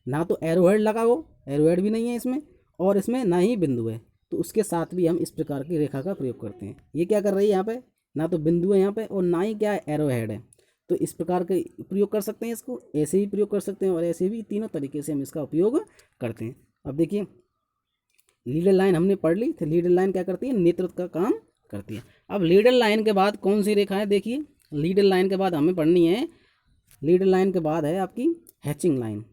ना तो एरो हेड लगा हो, एरो हेड भी नहीं है इसमें, और इसमें ना ही बिंदु है, तो उसके साथ भी हम इस प्रकार की रेखा का प्रयोग करते हैं। ये क्या कर रही है? यहाँ पे ना तो बिंदु है यहाँ पे और ना ही क्या है? एरो हेड है। तो इस प्रकार के प्रयोग कर सकते हैं, इसको ऐसे ही प्रयोग कर सकते हैं और ऐसे भी, तीनों तरीके से हम इसका उपयोग करते हैं। अब देखिए लीडर लाइन हमने पढ़ ली, तो लीडर लाइन क्या करती है? नेतृत्व का काम करती है। अब लीडर लाइन के बाद कौन सी रेखा है? देखिए लीडर लाइन के बाद हमें पढ़नी है, लीडर लाइन के बाद है आपकी हैचिंग लाइन।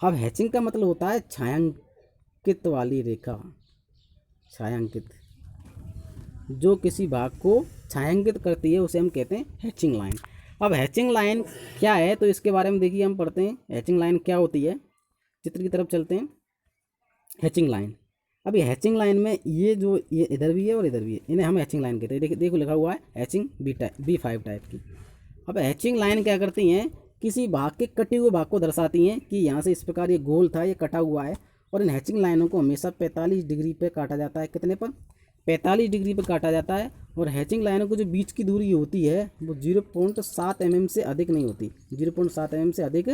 अब हैचिंग का मतलब होता है छायांकित वाली रेखा, छायांकित, जो किसी भाग को छायांकित करती है उसे हम कहते हैं हैचिंग लाइन। अब हैचिंग लाइन क्या है? तो इसके बारे में देखिए हम पढ़ते हैं हैचिंग लाइन क्या होती है। चित्र की तरफ चलते हैं। हैचिंग लाइन, अब ये हैचिंग लाइन में ये जो ये इधर भी है और इधर भी है, इन्हें हम हैचिंग लाइन कहते हैं। देखो लिखा हुआ है हैचिंग B5 टाइप की। अब हैचिंग लाइन क्या करती हैं? किसी भाग के कटे हुए भाग को दर्शाती हैं कि यहाँ से इस प्रकार ये गोल था, ये कटा हुआ है, और इन हैचिंग लाइनों को हमेशा 45 डिग्री पर काटा जाता है। कितने पर? 45 डिग्री पर काटा जाता है। और हैचिंग लाइनों को जो बीच की दूरी होती है वो 0.7 mm से अधिक नहीं होती, 0.7 mm से अधिक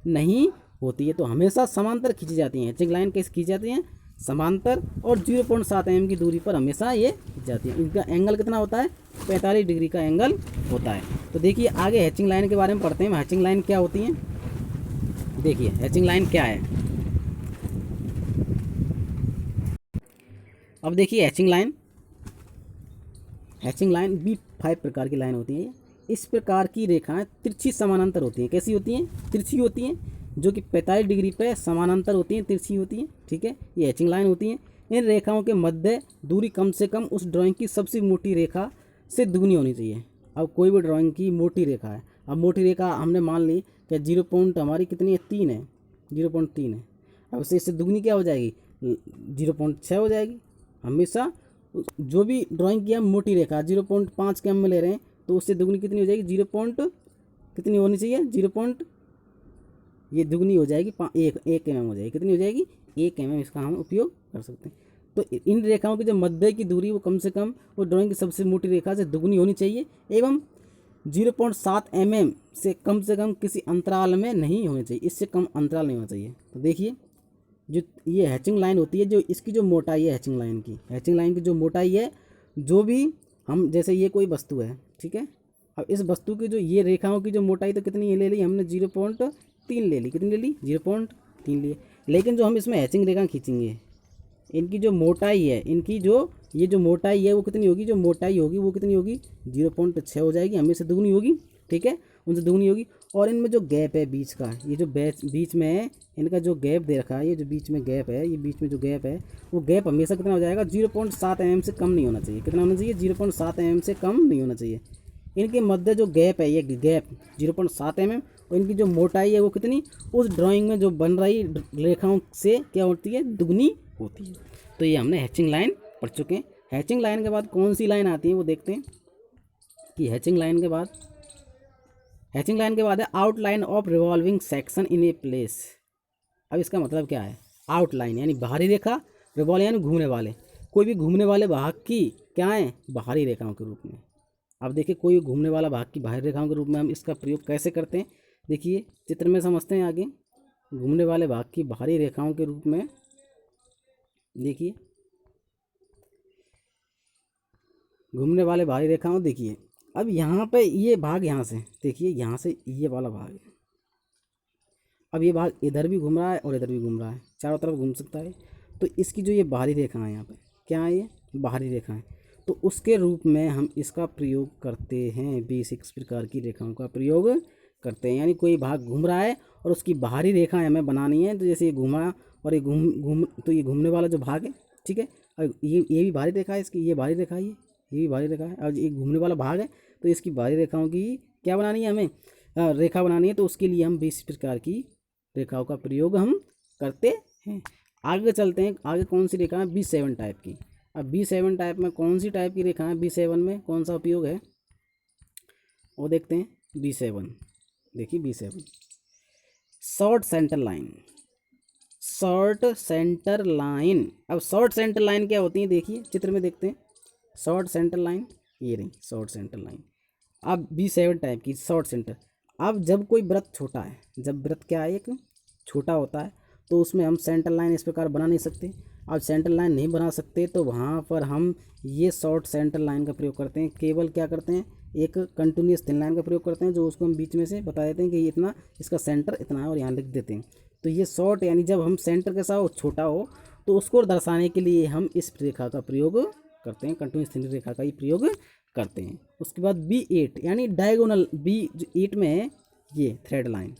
नहीं होती है। तो हमेशा समांतर खींची जाती हैं। हैचिंग लाइन कैसे खींची जाती हैं? समांतर, और 0.7 mm की दूरी पर हमेशा ये खींच जाती है। इनका एंगल कितना होता है? 45 डिग्री का एंगल होता है। तो देखिए आगे हैचिंग लाइन के बारे में पढ़ते हैं। हैचिंग लाइन क्या होती हैं? देखिए हैचिंग लाइन क्या है। अब देखिए हैचिंग लाइन B5 प्रकार की लाइन होती है। इस प्रकार की रेखाएं तिरछी समानांतर होती हैं। कैसी होती हैं? तिरछी होती हैं, जो कि 45 डिग्री पे समानांतर होती हैं, तिरछी होती हैं। ठीक है, ये हैचिंग लाइन होती हैं। इन रेखाओं के मध्य दूरी कम से कम उस ड्राइंग की सबसे मोटी रेखा से दुगनी होनी चाहिए। अब कोई भी ड्राइंग की मोटी रेखा है, अब मोटी रेखा हमने मान ली कि 0 पॉइंट हमारी कितनी है, 3 है, 0.3 है। अब इससे दुगनी क्या हो जाएगी, 0.6 हो जाएगी। हमेशा जो भी ड्राइंग की हम मोटी रेखा 0.5 के हम में ले रहे हैं, तो उससे दुगनी कितनी हो जाएगी, 0 पॉइंट कितनी होनी चाहिए, 0 पॉइंट, ये दुगनी हो जाएगी, 1 mm हो जाएगी। कितनी हो जाएगी, 1 mm। इसका हम उपयोग कर सकते हैं। तो इन रेखाओं की जो मध्य की दूरी वो कम से कम वो ड्राइंग की सबसे मोटी रेखा से दुगनी होनी चाहिए, एवं 0.7 mm से कम किसी अंतराल में नहीं होनी चाहिए, इससे कम अंतराल नहीं होना चाहिए। तो देखिए जो ये हैचिंग लाइन होती है, जो इसकी जो मोटाई है हैचिंग लाइन की जो मोटाई है, जो भी हम जैसे ये कोई वस्तु है, ठीक है, अब इस वस्तु की जो ये रेखाओं की जो मोटाई तो कितनी ले ली हमने, 0.3 ले ली। कितनी ले ली, 0.3 लिए। लेकिन जो हम इसमें हैचिंग रेखा खींचेंगे, इनकी जो मोटाई है, इनकी जो ये जो मोटाई है वो कितनी होगी, जो मोटाई होगी वो कितनी होगी, 0.6 हो जाएगी, हमें से दुगनी होगी। ठीक है, उनसे दुगनी होगी। और इनमें जो गैप है बीच का, ये जो बीच में है, इनका जो गैप दे रखा है, ये जो बीच में गैप है, ये बीच में जो गैप है, वो गैप हमेशा कितना हो जाएगा, 0.7 mm से कम नहीं होना चाहिए। कितना होना चाहिए, 0.7 mm से कम नहीं होना चाहिए। इनके मध्य जो गैप है, ये गैप 0.7 mm, और इनकी जो मोटाई है वो कितनी, उस ड्राइंग में जो बन रही रेखाओं से क्या होती है, दुगनी होती है। तो ये हमने हैचिंग लाइन पढ़ चुके हैं। हैचिंग लाइन के बाद कौन सी लाइन आती है वो देखते हैं कि हैचिंग लाइन के बाद है outline of revolving section in a place. अब इसका मतलब क्या है, आउटलाइन यानी बाहरी रेखा, रिवॉल्व यानी घूमने वाले, कोई भी घूमने वाले भाग की क्या है, बाहरी रेखाओं के रूप में। अब देखिए कोई घूमने वाला भाग की बाहरी रेखाओं के रूप में हम इसका प्रयोग कैसे करते हैं, देखिए चित्र में समझते हैं आगे। घूमने वाले भाग की बाहरी रेखाओं के रूप में, देखिए घूमने वाले बाहरी रेखाओं, देखिए अब यहाँ पे ये भाग, यहाँ से देखिए, यहाँ से ये वाला भाग है। अब ये भाग इधर भी घूम रहा है और इधर भी घूम रहा है, चारों तरफ घूम सकता है। तो इसकी जो ये बाहरी रेखा है, यहाँ पे क्या है, ये बाहरी रेखा है, तो उसके रूप में हम इसका प्रयोग करते हैं, 20 प्रकार की रेखाओं का प्रयोग करते हैं। यानी कोई भाग घूम रहा है और उसकी बाहरी रेखा हमें बनानी है। तो जैसे ये घूमा और ये घूम तो ये घूमने वाला जो भाग है, ठीक है, और ये भी बाहरी रेखा है इसकी, ये बाहरी रेखा है, ये भी बाहरी रेखा है, और ये घूमने वाला भाग है। तो इसकी बाहरी रेखाओं की क्या बनानी है हमें, रेखा बनानी है। तो उसके लिए हम 20 प्रकार की रेखाओं का प्रयोग हम करते हैं। आगे चलते हैं, आगे कौन सी रेखा है, B7 टाइप की। अब B7 टाइप में कौन सी टाइप की रेखा है, B7 में कौन सा उपयोग है वो देखते हैं। B7 देखिए, B7 short centre line, short centre line. अब शॉर्ट सेंटर लाइन क्या होती है, देखिए चित्र में देखते हैं। शॉर्ट सेंटर लाइन ये रही शॉर्ट सेंटर लाइन। अब B7 टाइप की शॉर्ट सेंटर। अब जब कोई वृत्त छोटा है, जब वृत्त क्या है, एक छोटा होता है, तो उसमें हम सेंटर लाइन इस प्रकार बना नहीं सकते। अब सेंटर लाइन नहीं बना सकते तो वहाँ पर हम ये शॉर्ट सेंटर लाइन का प्रयोग करते हैं। केवल क्या करते हैं, एक कंटिन्यूस थिन लाइन का प्रयोग करते हैं, जो उसको हम बीच में से बता देते हैं कि ये इतना, इसका सेंटर इतना है, और यहाँ लिख देते हैं। तो ये शॉर्ट यानी जब हम सेंटर के साथ छोटा हो, तो उसको दर्शाने के लिए हम इस रेखा का प्रयोग करते हैं, कंटिन्यूस थिन रेखा का ही प्रयोग करते हैं। उसके बाद B8 यानी डायगोनल, B8 में है ये थ्रेड लाइन।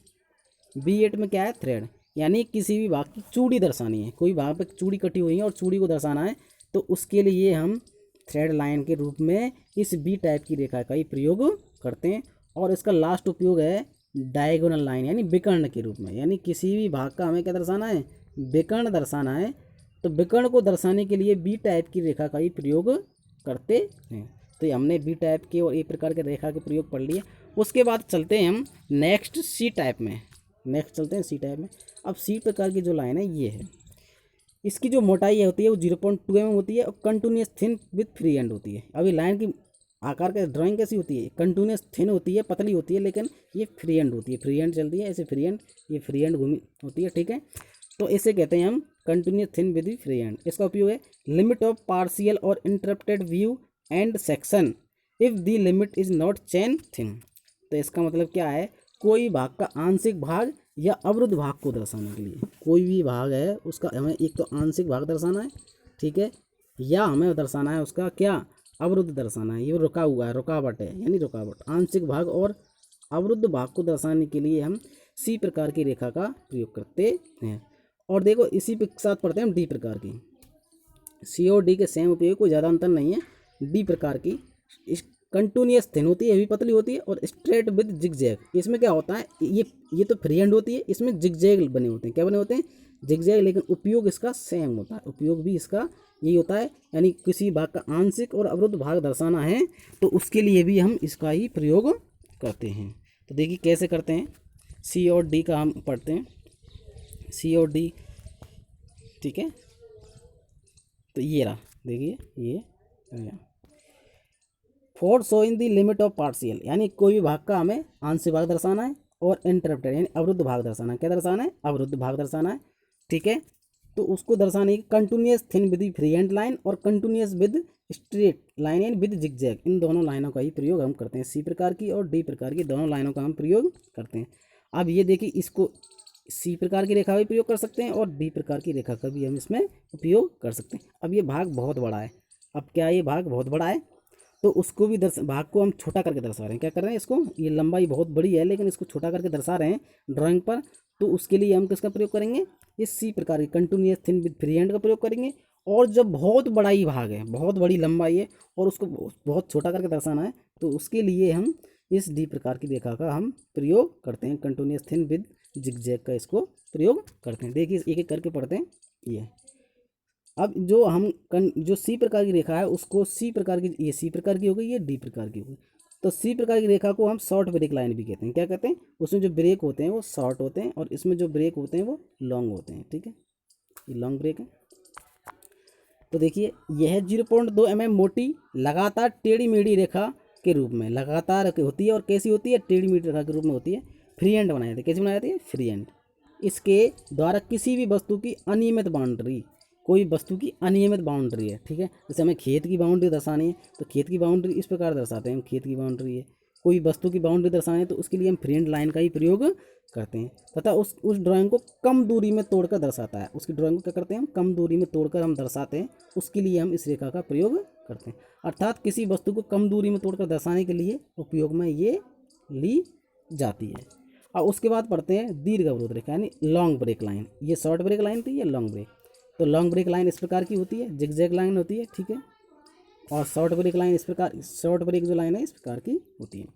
B8 में क्या है, थ्रेड, यानी किसी भी भाग की चूड़ी दर्शानी है, कोई भाग पे चूड़ी कटी हुई है और चूड़ी को दर्शाना है, तो उसके लिए हम थ्रेड लाइन के रूप में इस B टाइप की रेखा का ही प्रयोग करते हैं। और इसका लास्ट उपयोग है डायगोनल लाइन यानी विकर्ण के रूप में, यानी किसी भी भाग का हमें क्या दर्शाना है, विकर्ण दर्शाना है। तो विकर्ण को दर्शाने के लिए B टाइप की रेखा का ही प्रयोग करते हैं। तो ये हमने B टाइप के और एक प्रकार के रेखा के प्रयोग पढ़ लिए। उसके बाद चलते हैं हम नेक्स्ट C टाइप में, C टाइप में। अब C प्रकार की जो लाइन है ये है, इसकी जो मोटाई होती है वो 0.2 mm होती है और continuous thin with free and होती है। अब ये लाइन की आकार का ड्राइंग कैसी होती है, कंटिन्यूस थिन होती है, पतली होती है, लेकिन ये फ्री एंड होती है, फ्री एंड चलती है ऐसे, फ्री एंड, ये फ्री एंड घूमी होती है, ठीक है। तो इसे कहते हैं हम continuous thin with free and. इसका उपयोग है लिमिट ऑफ पार्शियल और interrupted view and section if the limit is not chain thin. तो इसका मतलब क्या है, कोई भाग का आंशिक भाग या अवरुद्ध भाग को दर्शाने के लिए। कोई भी भाग है उसका हमें एक तो आंशिक भाग दर्शाना है, ठीक है, या हमें दर्शाना है उसका क्या, अवरुद्ध दर्शाना है। ये रुका हुआ है, रुकावट है यानी रुकावट। आंशिक भाग और अवरुद्ध भाग को दर्शाने के लिए हम सी प्रकार की रेखा का प्रयोग करते हैं। और देखो इसी के साथ पढ़ते हैं हम डी प्रकार की। सी और डी के सेम उपयोग, कोई ज़्यादा अंतर नहीं है। डी प्रकार की कंटिन्यूअस थिन होती है, ये भी पतली होती है, और स्ट्रेट विद जिगजैग। इसमें क्या होता है, ये तो फ्री हैंड होती है, इसमें जिगजैग बने होते हैं। क्या बने होते हैं, जिगजैग, लेकिन उपयोग इसका सेम होता है। उपयोग भी इसका यही होता है, यानी किसी भाग का आंशिक और अवरुद्ध भाग दर्शाना है तो उसके लिए भी हम इसका ही प्रयोग करते हैं। तो देखिए कैसे करते हैं। सी और डी का हम पढ़ते हैं, सी और डी, ठीक है। तो ये रहा, देखिए ये for showing the limit of partial, यानी कोई भी भाग का हमें आंशिक भाग दर्शाना है, और इंटरप्टेड यानी अवरुद्ध भाग दर्शाना है। क्या दर्शाना है, अवरुद्ध भाग दर्शाना है, ठीक है। तो उसको दर्शाने की continuous thin with free hand line और continuous with straight line and with zigzag, इन दोनों लाइनों का ही प्रयोग हम करते हैं। सी प्रकार की और डी प्रकार की दोनों लाइनों का हम प्रयोग करते हैं। अब ये देखिए, इसको सी प्रकार की रेखा का भी प्रयोग कर सकते हैं और डी प्रकार की रेखा का भी हम इसमें उपयोग कर सकते हैं। अब ये भाग बहुत बड़ा है, अब क्या ये भाग बहुत बड़ा है तो उसको भी भाग को हम छोटा करके दर्शा रहे हैं। क्या कर रहे हैं, इसको, ये लंबाई बहुत बड़ी है लेकिन इसको छोटा करके दर्शा रहे हैं ड्राइंग पर। तो उसके लिए हम किसका प्रयोग करेंगे, इस सी प्रकार की continuous thin with free hand का प्रयोग करेंगे। और जब बहुत बड़ा ही भाग है, बहुत बड़ी लंबाई है और उसको बहुत छोटा करके दर्शाना है तो उसके लिए हम इस डी प्रकार की रेखा का हम प्रयोग करते हैं, कंटिन्यूअस थिन विद जिगजैग का इसको प्रयोग करते हैं। देखिए एक एक करके पढ़ते हैं। ये अब जो हम जो सी प्रकार की रेखा है उसको सी प्रकार की, ये सी प्रकार की हो गई, ये डी प्रकार की हो गई। तो सी प्रकार की रेखा को हम शॉर्ट ब्रेक लाइन भी कहते हैं। क्या कहते हैं, उसमें जो ब्रेक होते हैं वो शॉर्ट होते हैं और इसमें जो ब्रेक होते हैं वो लॉन्ग होते हैं, ठीक है। ये लॉन्ग ब्रेक है। तो देखिए यह 0.2 mm मोटी लगातार टेढ़ी मेढ़ी रेखा के रूप में लगातार होती है। और कैसी होती है, टेढ़ी मेढ़ी रेखा के रूप में होती है। फ्री हैंड बनाई जाती है, कैसे बनाई जाती है, फ्री हैंड। इसके द्वारा किसी भी वस्तु की अनियमित बाउंड्री, कोई वस्तु की अनियमित बाउंड्री है, ठीक है। जैसे हमें खेत की बाउंड्री दर्शानी है तो खेत की बाउंड्री इस प्रकार दर्शाते हैं, हम खेत की बाउंड्री है। कोई वस्तु की बाउंड्री दर्शानी है तो उसके लिए हम फ्री हैंड लाइन का ही प्रयोग करते हैं तथा उस ड्राइंग को कम दूरी में तोड़कर दर्शाता है। उसकी ड्राइंग को क्या करते हैं हम, कम दूरी में तोड़कर हम दर्शाते हैं, उसके लिए हम इस रेखा का प्रयोग करते हैं। अर्थात किसी वस्तु को कम दूरी में तोड़कर दर्शाने के लिए उपयोग में ये ली जाती है। और उसके बाद पढ़ते हैं दीर्घ अवरोध रेखा यानी लॉन्ग ब्रेक लाइन। ये शॉर्ट ब्रेक लाइन थी, ये लॉन्ग ब्रेक। तो लॉन्ग ब्रेक लाइन इस प्रकार की होती है, जिगजैग लाइन होती है, ठीक है। और शॉर्ट ब्रेक लाइन इस प्रकार, शॉर्ट ब्रेक जो लाइन है इस प्रकार की होती है।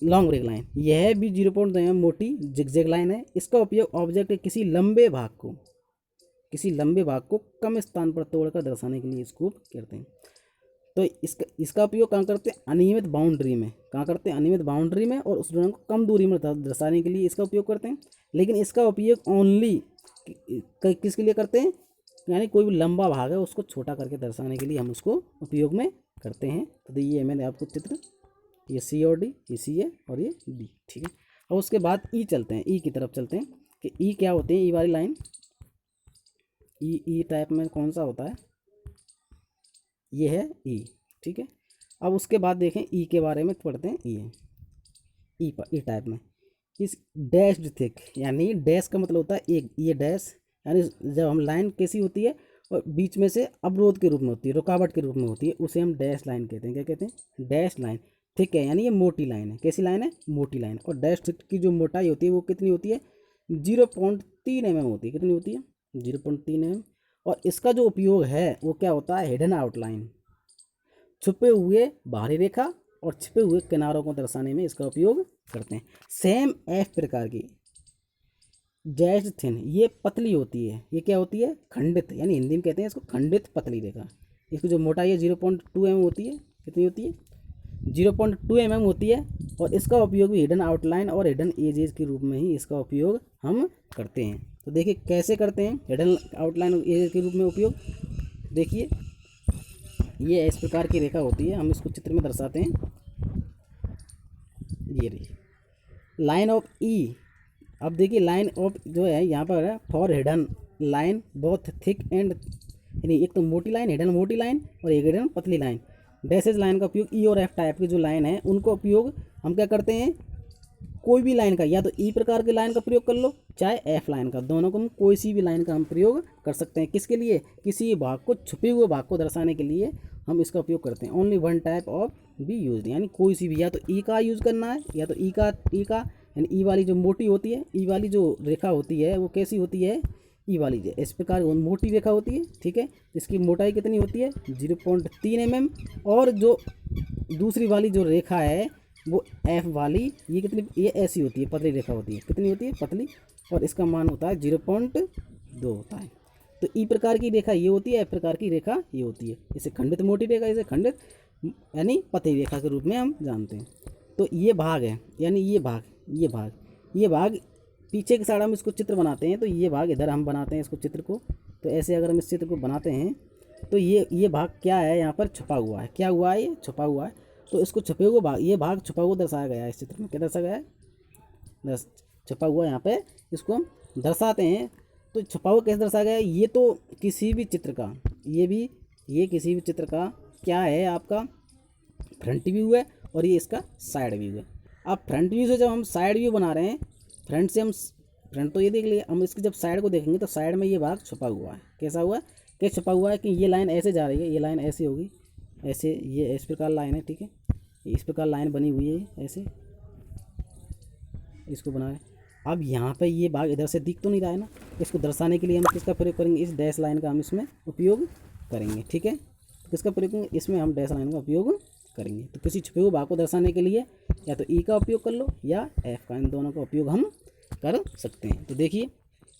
लॉन्ग ब्रेक लाइन यह भी 0.2 mm मोटी जिगजैग लाइन है। इसका उपयोग ऑब्जेक्ट के किसी लंबे भाग को कम स्थान पर तोड़कर दर्शाने के लिए इसको करते हैं। तो इसका उपयोग कहाँ करते हैं, अनियमित बाउंड्री में। कहाँ करते हैं, अनियमित बाउंड्री में। और उस ड्राइंग को कम दूरी में दर्शाने के लिए इसका उपयोग करते हैं। लेकिन इसका उपयोग ओनली किसके लिए करते हैं, यानी कोई भी लंबा भाग है उसको छोटा करके दर्शाने के लिए हम उसको उपयोग में करते हैं। तो ये मैंने आपको चित्र, ये सी और डी, ये सी है और ये डी, ठीक है। और उसके बाद ई चलते हैं, ई की तरफ चलते हैं कि ई क्या होते हैं। ई वाली लाइन, ई टाइप में कौन सा होता है, ये है ई, ठीक है। अब उसके बाद देखें ई के बारे में पढ़ते हैं। ई है ई टाइप में इस डैश्ड थिक, यानी डैश का मतलब होता है एक, ये डैश यानी जब हम लाइन कैसी होती है और बीच में से अवरोध के रूप में होती है, रुकावट के रूप में होती है, उसे हम डैश लाइन कहते हैं। क्या कहते हैं, डैश लाइन। ठीक है, यानी ये मोटी लाइन है। कैसी लाइन है, मोटी लाइन। और डैश थिक की जो मोटाई होती है वो कितनी होती है, 0.3 mm होती है। कितनी होती है, 0.3 mm। और इसका जो उपयोग है वो क्या होता है, हिडन आउटलाइन, छुपे हुए बाहरी रेखा और छिपे हुए किनारों को दर्शाने में इसका उपयोग करते हैं। सेम एफ प्रकार की डैश थिन, ये पतली होती है। ये क्या होती है, खंडित, यानी हिंदी में कहते हैं इसको खंडित पतली रेखा। इसकी जो मोटाई है 0.2 mm होती है। कितनी होती है, 0.2 mm होती है। और इसका उपयोग भी हिडन आउटलाइन और हिडन एजेस के रूप में ही इसका उपयोग हम करते हैं। तो देखिए कैसे करते हैं हिडन आउटलाइन और एजेस के रूप में उपयोग। देखिए ये इस प्रकार की रेखा होती है, हम इसको चित्र में दर्शाते हैं। ये रही लाइन ऑफ ई। अब देखिए लाइन ऑफ जो है यहाँ पर है for hidden line both thick and, यानी एक तो मोटी लाइन, हिडन मोटी लाइन, और एक हिडन पतली लाइन। डैशेज लाइन का उपयोग ई और एफ टाइप की जो लाइन है उनको उपयोग हम क्या करते हैं, कोई भी लाइन का, या तो ई प्रकार की लाइन का प्रयोग कर लो चाहे एफ लाइन का, दोनों को हम कोई सी भी लाइन का हम प्रयोग कर सकते हैं। किसके लिए? किसी भाग को, छुपे हुए भाग को दर्शाने के लिए हम इसका उपयोग करते हैं। Only one type of B use, यानी कोई सी भी, या तो ई का यूज़ करना है, या तो ई का यानी ई वाली जो मोटी होती है, ई वाली जो रेखा होती है वो कैसी होती है? ई वाली है, इस प्रकार मोटी रेखा होती है। ठीक है, इसकी मोटाई कितनी होती है? 0.3 mm। और जो दूसरी वाली जो रेखा है वो एफ वाली, ये कितनी, ये ऐसी होती है, पतली रेखा होती है। कितनी होती है? पतली। और इसका मान होता है 0.2 होता है। तो ई प्रकार की रेखा ये होती है, एफ प्रकार की रेखा ये होती है। इसे खंडित मोटी रेखा, इसे खंडित यानी पतली रेखा के रूप में हम जानते हैं। तो ये भाग है, यानी ये भाग पीछे की साइड हम इसको चित्र बनाते हैं, तो ये भाग इधर हम बनाते हैं इसको चित्र को। तो ऐसे अगर हम इस चित्र को बनाते हैं तो ये भाग क्या है? यहाँ पर छुपा हुआ है। क्या हुआ है? ये छुपा हुआ है। तो इसको छुपे हुए भाग, ये भाग छुपा हुआ दर्शाया गया है इस चित्र में। क्या दर्शाया गया है? छुपा हुआ यहाँ पे इसको हम दर्शाते हैं। तो छुपा हुआ कैसे दर्शाया गया है? ये तो किसी भी चित्र का, ये किसी भी चित्र का क्या है? आपका फ्रंट व्यू है, और ये इसका साइड व्यू है। अब फ्रंट व्यू से जब हम साइड व्यू बना रहे हैं, फ्रंट तो ये देख लिया, हम इसकी जब साइड को देखेंगे तो साइड में ये भाग छुपा हुआ है। कैसा हुआ है? क्या छुपा हुआ है कि ये लाइन ऐसे जा रही है, ये लाइन ऐसी होगी, ऐसे, ये इस प्रकार लाइन है। ठीक है, इस प्रकार लाइन बनी हुई है, ऐसे इसको बना है। अब यहाँ पे ये भाग इधर से दिख तो नहीं रहा है ना, इसको दर्शाने के लिए हम किसका प्रयोग करेंगे? इस डैश लाइन का हम इसमें उपयोग करेंगे। ठीक है, किसका प्रयोग करेंगे? इसमें हम डैश लाइन का उपयोग करेंगे। तो किसी छुपे हुए भाग को दर्शाने के लिए या तो ई का उपयोग कर लो या एफ का, इन दोनों का उपयोग हम कर सकते हैं। तो देखिए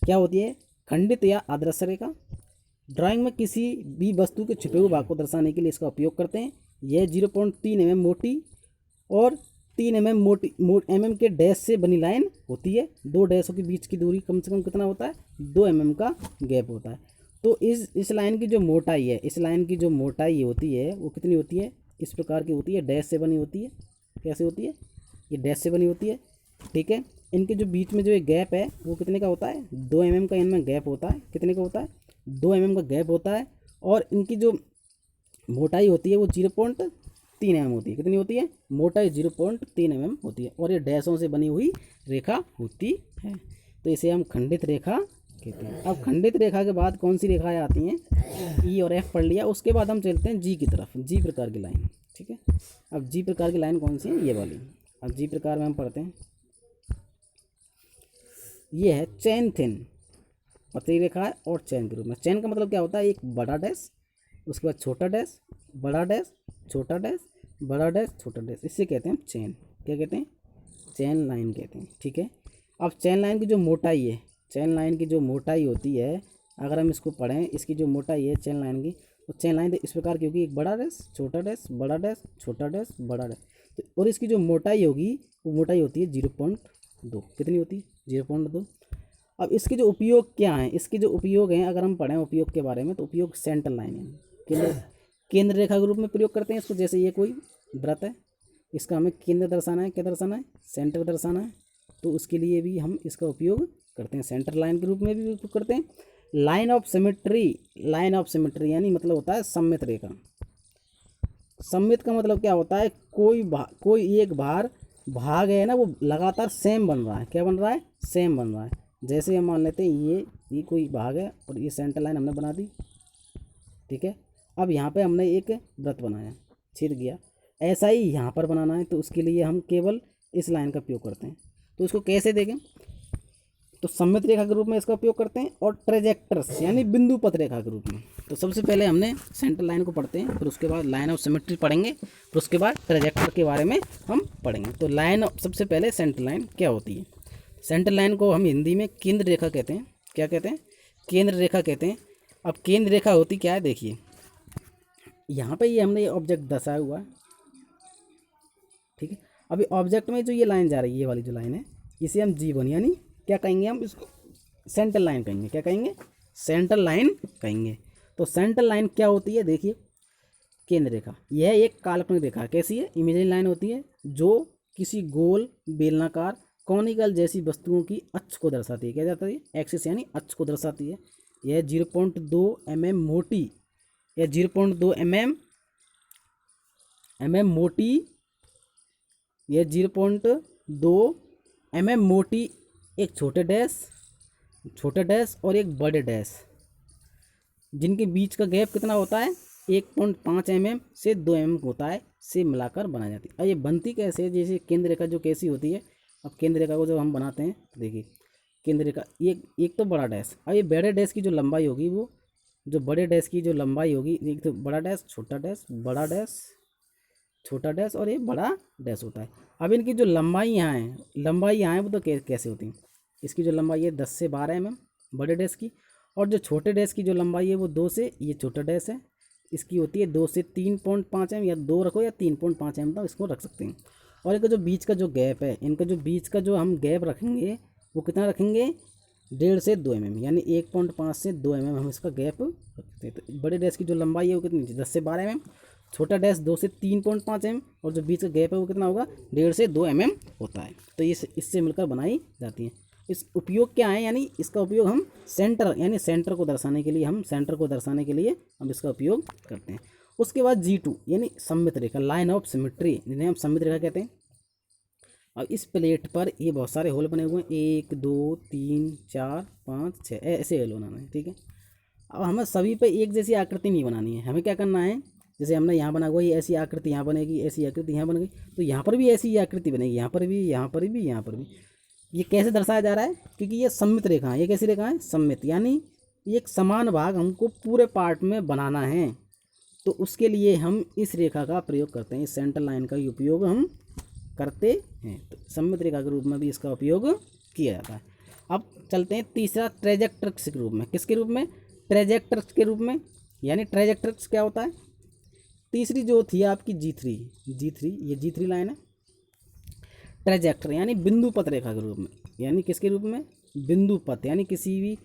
क्या होती है खंडित या अदृश्य रेखा। ड्राइंग में किसी भी वस्तु के छुपे हुए भाग को दर्शाने के लिए इसका उपयोग करते हैं। यह 0.3 mm मोटी और 3 mm के डैश से बनी लाइन होती है। दो डैशों के बीच की दूरी कम से कम कितना होता है? 2 mm का गैप होता है। तो इस लाइन की जो मोटाई है, इस लाइन की जो मोटाई होती है वो कितनी होती है? इस प्रकार की होती है, डैश से बनी होती है। कैसे होती है? ये डैश से बनी होती है। ठीक है, इनके जो बीच में जो एक गैप है वो कितने का होता है? 2 mm का इनमें गैप होता है। कितने का होता है? 2 mm का गैप होता है। और इनकी जो मोटाई होती है वो 0.3 mm होती है। कितनी होती है? मोटाई 0.3 mm होती है। और ये डैशों से बनी हुई रेखा होती है। तो इसे हम खंडित रेखा कहते हैं। अब खंडित रेखा के बाद कौन सी रेखाएं आती हैं? ई और एफ पढ़ लिया, उसके बाद हम चलते हैं जी की तरफ, जी प्रकार की लाइन। ठीक है, अब जी प्रकार की लाइन कौन सी है? ये वाली। अब जी प्रकार में हम पढ़ते हैं, ये है चैन थिन, पतली रेखा है और चैन के रूप में। चैन का मतलब क्या होता है? एक बड़ा डैश, उसके बाद छोटा डैश, बड़ा डैश, छोटा डैश, बड़ा डैश, छोटा डैश, इससे कहते हैं चैन। क्या कहते हैं? चैन लाइन कहते हैं। ठीक है, अब चैन लाइन की जो मोटाई है, चैन लाइन की जो मोटाई होती है, अगर हम इसको पढ़ें, इसकी जो मोटाई है चैन लाइन की, तो चैन लाइन इस प्रकार की होगी, एक बड़ा डैश, छोटा डैश, बड़ा डैश, छोटा डैश, बड़ा डैश। तो और इसकी जो मोटाई होगी वो मोटाई होती है 0.2। कितनी होती है? 0.2। अब इसके जो उपयोग क्या हैं? इसके जो उपयोग हैं अगर हम पढ़ें उपयोग के बारे में, तो उपयोग सेंटर लाइन है, केंद्र रेखा के रूप में प्रयोग करते हैं इसको। जैसे ये कोई वृत्त है, इसका हमें केंद्र दर्शाना है। क्या दर्शाना है? सेंटर दर्शाना है। तो उसके लिए भी हम इसका उपयोग करते हैं, सेंटर लाइन के रूप में भी उपयोग करते हैं। लाइन ऑफ सिमेट्री यानी मतलब होता है सममित रेखा। सममित का मतलब क्या होता है? कोई एक भाग है ना, वो लगातार सेम बन रहा है। क्या बन रहा है? सेम बन रहा है। जैसे हम मान लेते हैं ये कोई भाग है और ये सेंटर लाइन हमने बना दी। ठीक है, अब यहाँ पे हमने एक वृत्त बनाया, छेद गया। ऐसा ही यहाँ पर बनाना है, तो उसके लिए हम केवल इस लाइन का उपयोग करते हैं। तो इसको कैसे देखें? तो सममित रेखा के रूप में इसका उपयोग करते हैं, और ट्रेजेक्टर्स यानी बिंदु पथ रेखा के रूप में। तो सबसे पहले हमने सेंटर लाइन को पढ़ते हैं, फिर उसके बाद लाइन ऑफ सिमेट्री पढ़ेंगे, फिर उसके बाद ट्रेजेक्टर के बारे में हम पढ़ेंगे। तो सबसे पहले सेंटर लाइन क्या होती है? सेंटर लाइन को हम हिंदी में केंद्र रेखा कहते हैं। क्या कहते हैं? केंद्र रेखा कहते हैं। अब केंद्र रेखा होती क्या है? देखिए यहाँ पे ये हमने ये ऑब्जेक्ट दर्शाया हुआ है। ठीक है, अभी ऑब्जेक्ट में जो ये लाइन जा रही है, ये वाली जो लाइन है, इसे हम G1 यानी क्या कहेंगे? हम इसको सेंटर लाइन कहेंगे। क्या कहेंगे? सेंटर लाइन कहेंगे। तो सेंटर लाइन क्या होती है? देखिए केंद्र रेखा, यह एक काल्पनिक रेखा कैसी है? इमेजिनरी लाइन होती है, जो किसी गोल, बेलनाकार, कॉनिकल जैसी वस्तुओं की अक्ष को दर्शाती है। क्या जाता है? एक्सिस यानी अक्ष को दर्शाती है। यह 0.2 mm मोटी, यह 0.2 mm मोटी, यह 0.2 mm मोटी एक छोटे डैश और एक बड़े डैश, जिनके बीच का गैप कितना होता है 1.5 mm से 2 mm होता है, से मिलाकर बनाई जाती है। अब ये बनती कैसे है, जैसे केंद्र रेखा जो कैसी होती है, अब केंद्र रेखा को जब हम बनाते हैं तो देखिए केंद्र रेखा एक तो बड़ा डैश, अब ये बड़े डैश की जो लंबाई होगी, वो जो बड़े डैश की जो लंबाई होगी, एक तो बड़ा डैश, छोटा डैश, बड़ा डैश, छोटा डैश और ये बड़ा डैश होता है। अब इनकी जो लंबाई यहाँ है वो तो कैसे होती है, इसकी जो लंबाई है 10 से 12 mm बड़े डैश की, और जो छोटे डैश की जो लंबाई है वो 2 से, ये छोटा डैश है, इसकी होती है 2 से 3.5 mm, या 2 रखो या 3.5 mm तक इसको रख सकते हैं। और इनका जो बीच का जो गैप है, इनका जो बीच का जो हम गैप रखेंगे वो कितना रखेंगे 1.5 से 2 mm, यानी 1.5 से 2 mm हम इसका गैप रखते हैं। तो बड़े डैश की जो लंबाई है वो कितनी 10 से 12 mm, छोटा डैश 2 से 3.5 mm, और जो बीच का गैप है वो कितना होगा 1.5 से 2 mm होता है। तो ये इससे मिलकर बनाई जाती है। इस उपयोग क्या है, यानी इसका उपयोग हम सेंटर को दर्शाने के लिए हम इसका उपयोग करते हैं। उसके बाद G2 यानी सममित रेखा, लाइन ऑफ सिमेट्री, जिन्हें हम सममित रेखा कहते हैं। अब इस प्लेट पर ये बहुत सारे होल बने हुए हैं, 1 2 3 4 5 6 ऐसे होल बनाना है, ठीक है। अब हमें सभी पे एक जैसी आकृति नहीं बनानी है, हमें क्या करना है, जैसे हमने यहाँ बना हुआ, ये ऐसी आकृति यहाँ बनेगी, ऐसी आकृति यहाँ बन गई, तो यहाँ पर भी ऐसी आकृति बनेगी, यहाँ पर भी, यहाँ पर भी, यहाँ पर भी। ये कैसे दर्शाया जा रहा है, क्योंकि ये सममित रेखा है। ये कैसी रेखा है, सममित, यानी ये एक समान भाग हमको पूरे पार्ट में बनाना है, तो उसके लिए हम इस रेखा का प्रयोग करते हैं, इस सेंटर लाइन का उपयोग हम करते हैं। तो सममित रेखा के रूप में भी इसका उपयोग किया जाता है। अब चलते हैं तीसरा, ट्रेजेक्टर्स के रूप में। किसके रूप में, ट्रेजेक्टर्स के रूप में, यानी ट्रेजेक्टर्स क्या होता है। तीसरी जो थी आपकी G3, ये G3 लाइन है। ट्रेजेक्टर यानी बिंदु पथ रेखा के रूप में, यानी किसके रूप में, बिंदु पथ, यानी किसी भी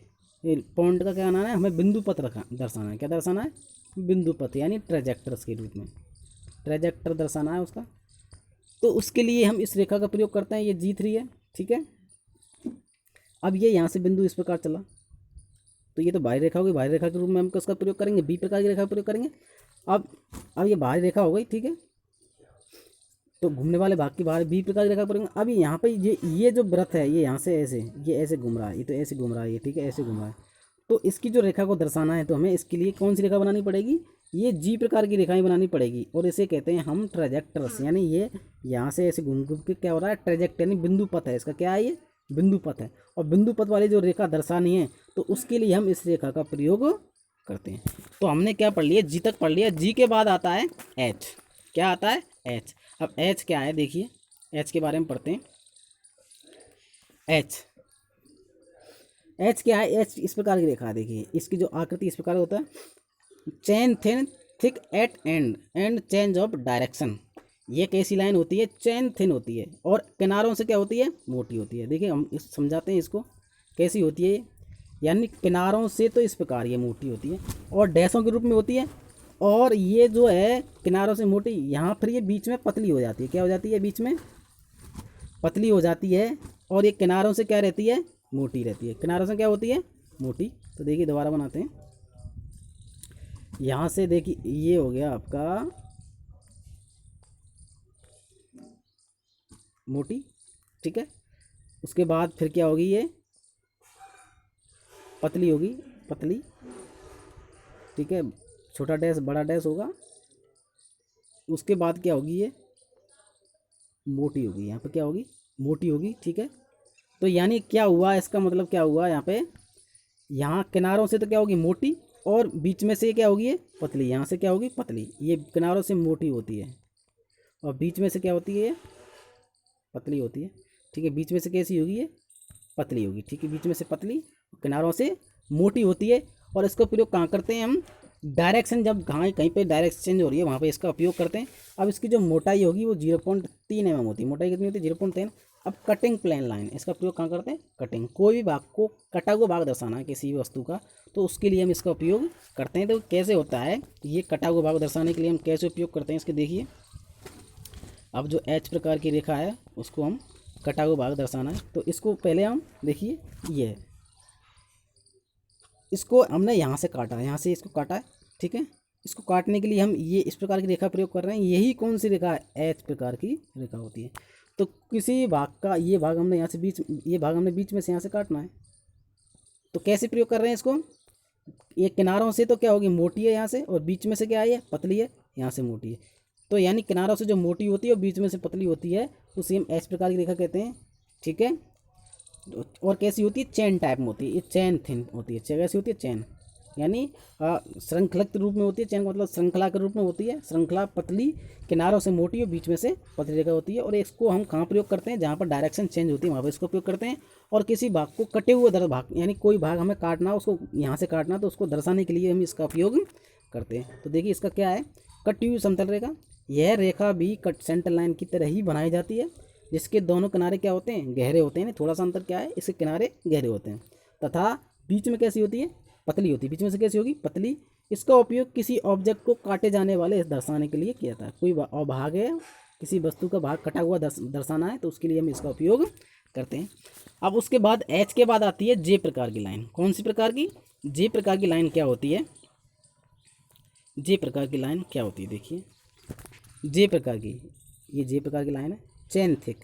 पॉइंट का क्या बनाना है, हमें बिंदु पथ दर्शाना है। क्या दर्शाना है, बिंदु पथ, यानी ट्रेजेक्टर्स के रूप में ट्रेजेक्टर दर्शाना है उसका। तो उसके लिए हम इस रेखा का प्रयोग करते हैं, ये G3 है, ठीक है। अब ये यहाँ से बिंदु इस प्रकार चला, तो ये तो बाह्य रेखा होगी, बाह्य रेखा के रूप में हम उसका प्रयोग करेंगे, बी प्रकार की रेखा का प्रयोग करेंगे। अब ये बाह्य रेखा हो गई, ठीक है, तो घूमने वाले भाग की बाहर बी प्रकार की रेखा करेंगे। अब यहाँ पे ये जो वृत्त है, ये यहाँ से ऐसे, ये ऐसे घूम रहा है, ये तो ऐसे घूम रहा है, ये ठीक है, ऐसे घूम रहा है। तो इसकी जो रेखा को दर्शाना है, तो हमें इसके लिए कौन सी रेखा बनानी पड़ेगी, ये जी प्रकार की रेखाएं बनानी पड़ेगी, और इसे कहते हैं हम ट्रेजेक्टर्स। यानी ये यहाँ से ऐसे घूम घूम के क्या हो रहा है, ट्रेजेक्ट यानी बिंदु पथ है, इसका क्या है, ये बिंदु पथ है। और बिंदु पथ वाली जो रेखा दर्शानी है, तो उसके लिए हम इस रेखा का प्रयोग करते हैं। तो हमने क्या पढ़ लिया, जी तक पढ़ लिया। जी के बाद आता है एच। क्या आता है, एच। अब एच क्या है, देखिए एच के बारे में पढ़ते हैं। एच क्या है, एच इस प्रकार की रेखा है, देखिए इसकी जो आकृति इस प्रकार होता है, chain thin thick eight and change of direction. ये कैसी लाइन होती है, चेन थिन होती है, और किनारों से क्या होती है, मोटी होती है। देखिए हम समझाते हैं इसको, कैसी होती है ये, यानी किनारों से तो इस प्रकार ये मोटी होती है, और डैशों के रूप में होती है, और ये जो है किनारों से मोटी, यहाँ फिर ये बीच में पतली हो जाती है। क्या हो जाती है, बीच में पतली हो जाती है, और ये किनारों से क्या रहती है, मोटी रहती है। किनारों से क्या होती है, मोटी। तो देखिए दोबारा बनाते हैं, यहाँ से देखिए ये हो गया आपका मोटी, ठीक है। उसके बाद फिर क्या होगी, ये पतली होगी, पतली, ठीक है, छोटा डैश बड़ा डैश होगा। उसके बाद क्या होगी, ये मोटी होगी, यहाँ पे क्या होगी, मोटी होगी, ठीक है। तो यानी क्या हुआ, इसका मतलब क्या हुआ, यहाँ पे यहाँ किनारों से तो क्या होगी, मोटी, और बीच में से क्या होगी, ये पतली। यहाँ से क्या होगी, पतली, ये किनारों से मोटी होती है, और बीच में से क्या होती है, पतली होती है, ठीक है। बीच में से कैसी होगी, ये पतली होगी, ठीक है, बीच में से पतली, किनारों से मोटी होती है। और इसका प्रयोग कहाँ करते हैं हम, डायरेक्शन, जब कहीं पे डायरेक्शन चेंज हो रही है वहाँ पे इसका उपयोग करते हैं। अब इसकी जो मोटाई होगी वो 0.3 mm होती है। मोटाई कितनी होती है, 0.3। अब कटिंग प्लेन लाइन, इसका प्रयोग कहाँ करते हैं, कटिंग, कोई भी भाग को कटा हुआ भाग दर्शाना है किसी भी वस्तु का, तो उसके लिए हम इसका उपयोग करते हैं। तो कैसे होता है, ये कटा हुआ भाग दर्शाने के लिए हम कैसे उपयोग करते हैं इसके, देखिए। अब जो एच प्रकार की रेखा है उसको हम कटा हुआ भाग दर्शाना है, तो इसको पहले हम देखिए, ये है, इसको हमने यहाँ से काटा है, यहाँ से इसको काटा है, ठीक है। इसको काटने के लिए हम ये इस प्रकार की रेखा प्रयोग कर रहे हैं। यही कौन सी रेखा है, एच प्रकार की रेखा होती है। तो किसी भाग का ये भाग हमने यहाँ से बीच, ये भाग हमने बीच में से यहाँ से काटना है। तो कैसे प्रयोग कर रहे हैं इसको, ये किनारों से तो क्या होगी, मोटी है यहाँ से, और बीच में से क्या है, पतली है, यहाँ से मोटी है। तो यानी किनारों से जो मोटी होती है और बीच में से पतली होती है उसे हम इस प्रकार की रेखा कहते हैं। ठीक है, और कैसी होती है, चैन टाइप में होती है, ये चैन थिन होती है। कैसी होती है, चैन, यानी श्रृंखलित रूप में होती है। चैन का मतलब श्रृंखला के रूप में होती है। श्रृंखला पतली, किनारों से मोटी और बीच में से पतली रेखा होती है। और इसको हम कहाँ प्रयोग करते हैं, जहाँ पर डायरेक्शन चेंज होती है वहाँ पर इसको प्रयोग करते हैं। और किसी भाग को कटे हुए भाग, यानी कोई भाग हमें काटना हो, उसको यहाँ से काटना, तो उसको दर्शाने के लिए हम इसका उपयोग करते हैं। तो देखिए इसका क्या है, कटी हुई समतल रेखा। यह रेखा भी कट सेंटर लाइन की तरह ही बनाई जाती है, जिसके दोनों किनारे क्या होते हैं, गहरे होते हैं। थोड़ा सा अंतर क्या है, इसके किनारे गहरे होते हैं, तथा बीच में कैसी होती है, पतली होती है। बीच में से कैसी होगी, पतली। इसका उपयोग किसी ऑब्जेक्ट को काटे जाने वाले दर्शाने के लिए किया जाता है। कोई भाग है, किसी वस्तु का भाग कटा हुआ दर्शाना है, तो उसके लिए हम इसका उपयोग करते हैं। अब उसके बाद एच के बाद आती है जे प्रकार की लाइन। कौन सी प्रकार की, जे प्रकार की लाइन क्या होती है, जे प्रकार की लाइन क्या होती है, देखिए जे प्रकार की, ये जे प्रकार की लाइन है, चैन थिक।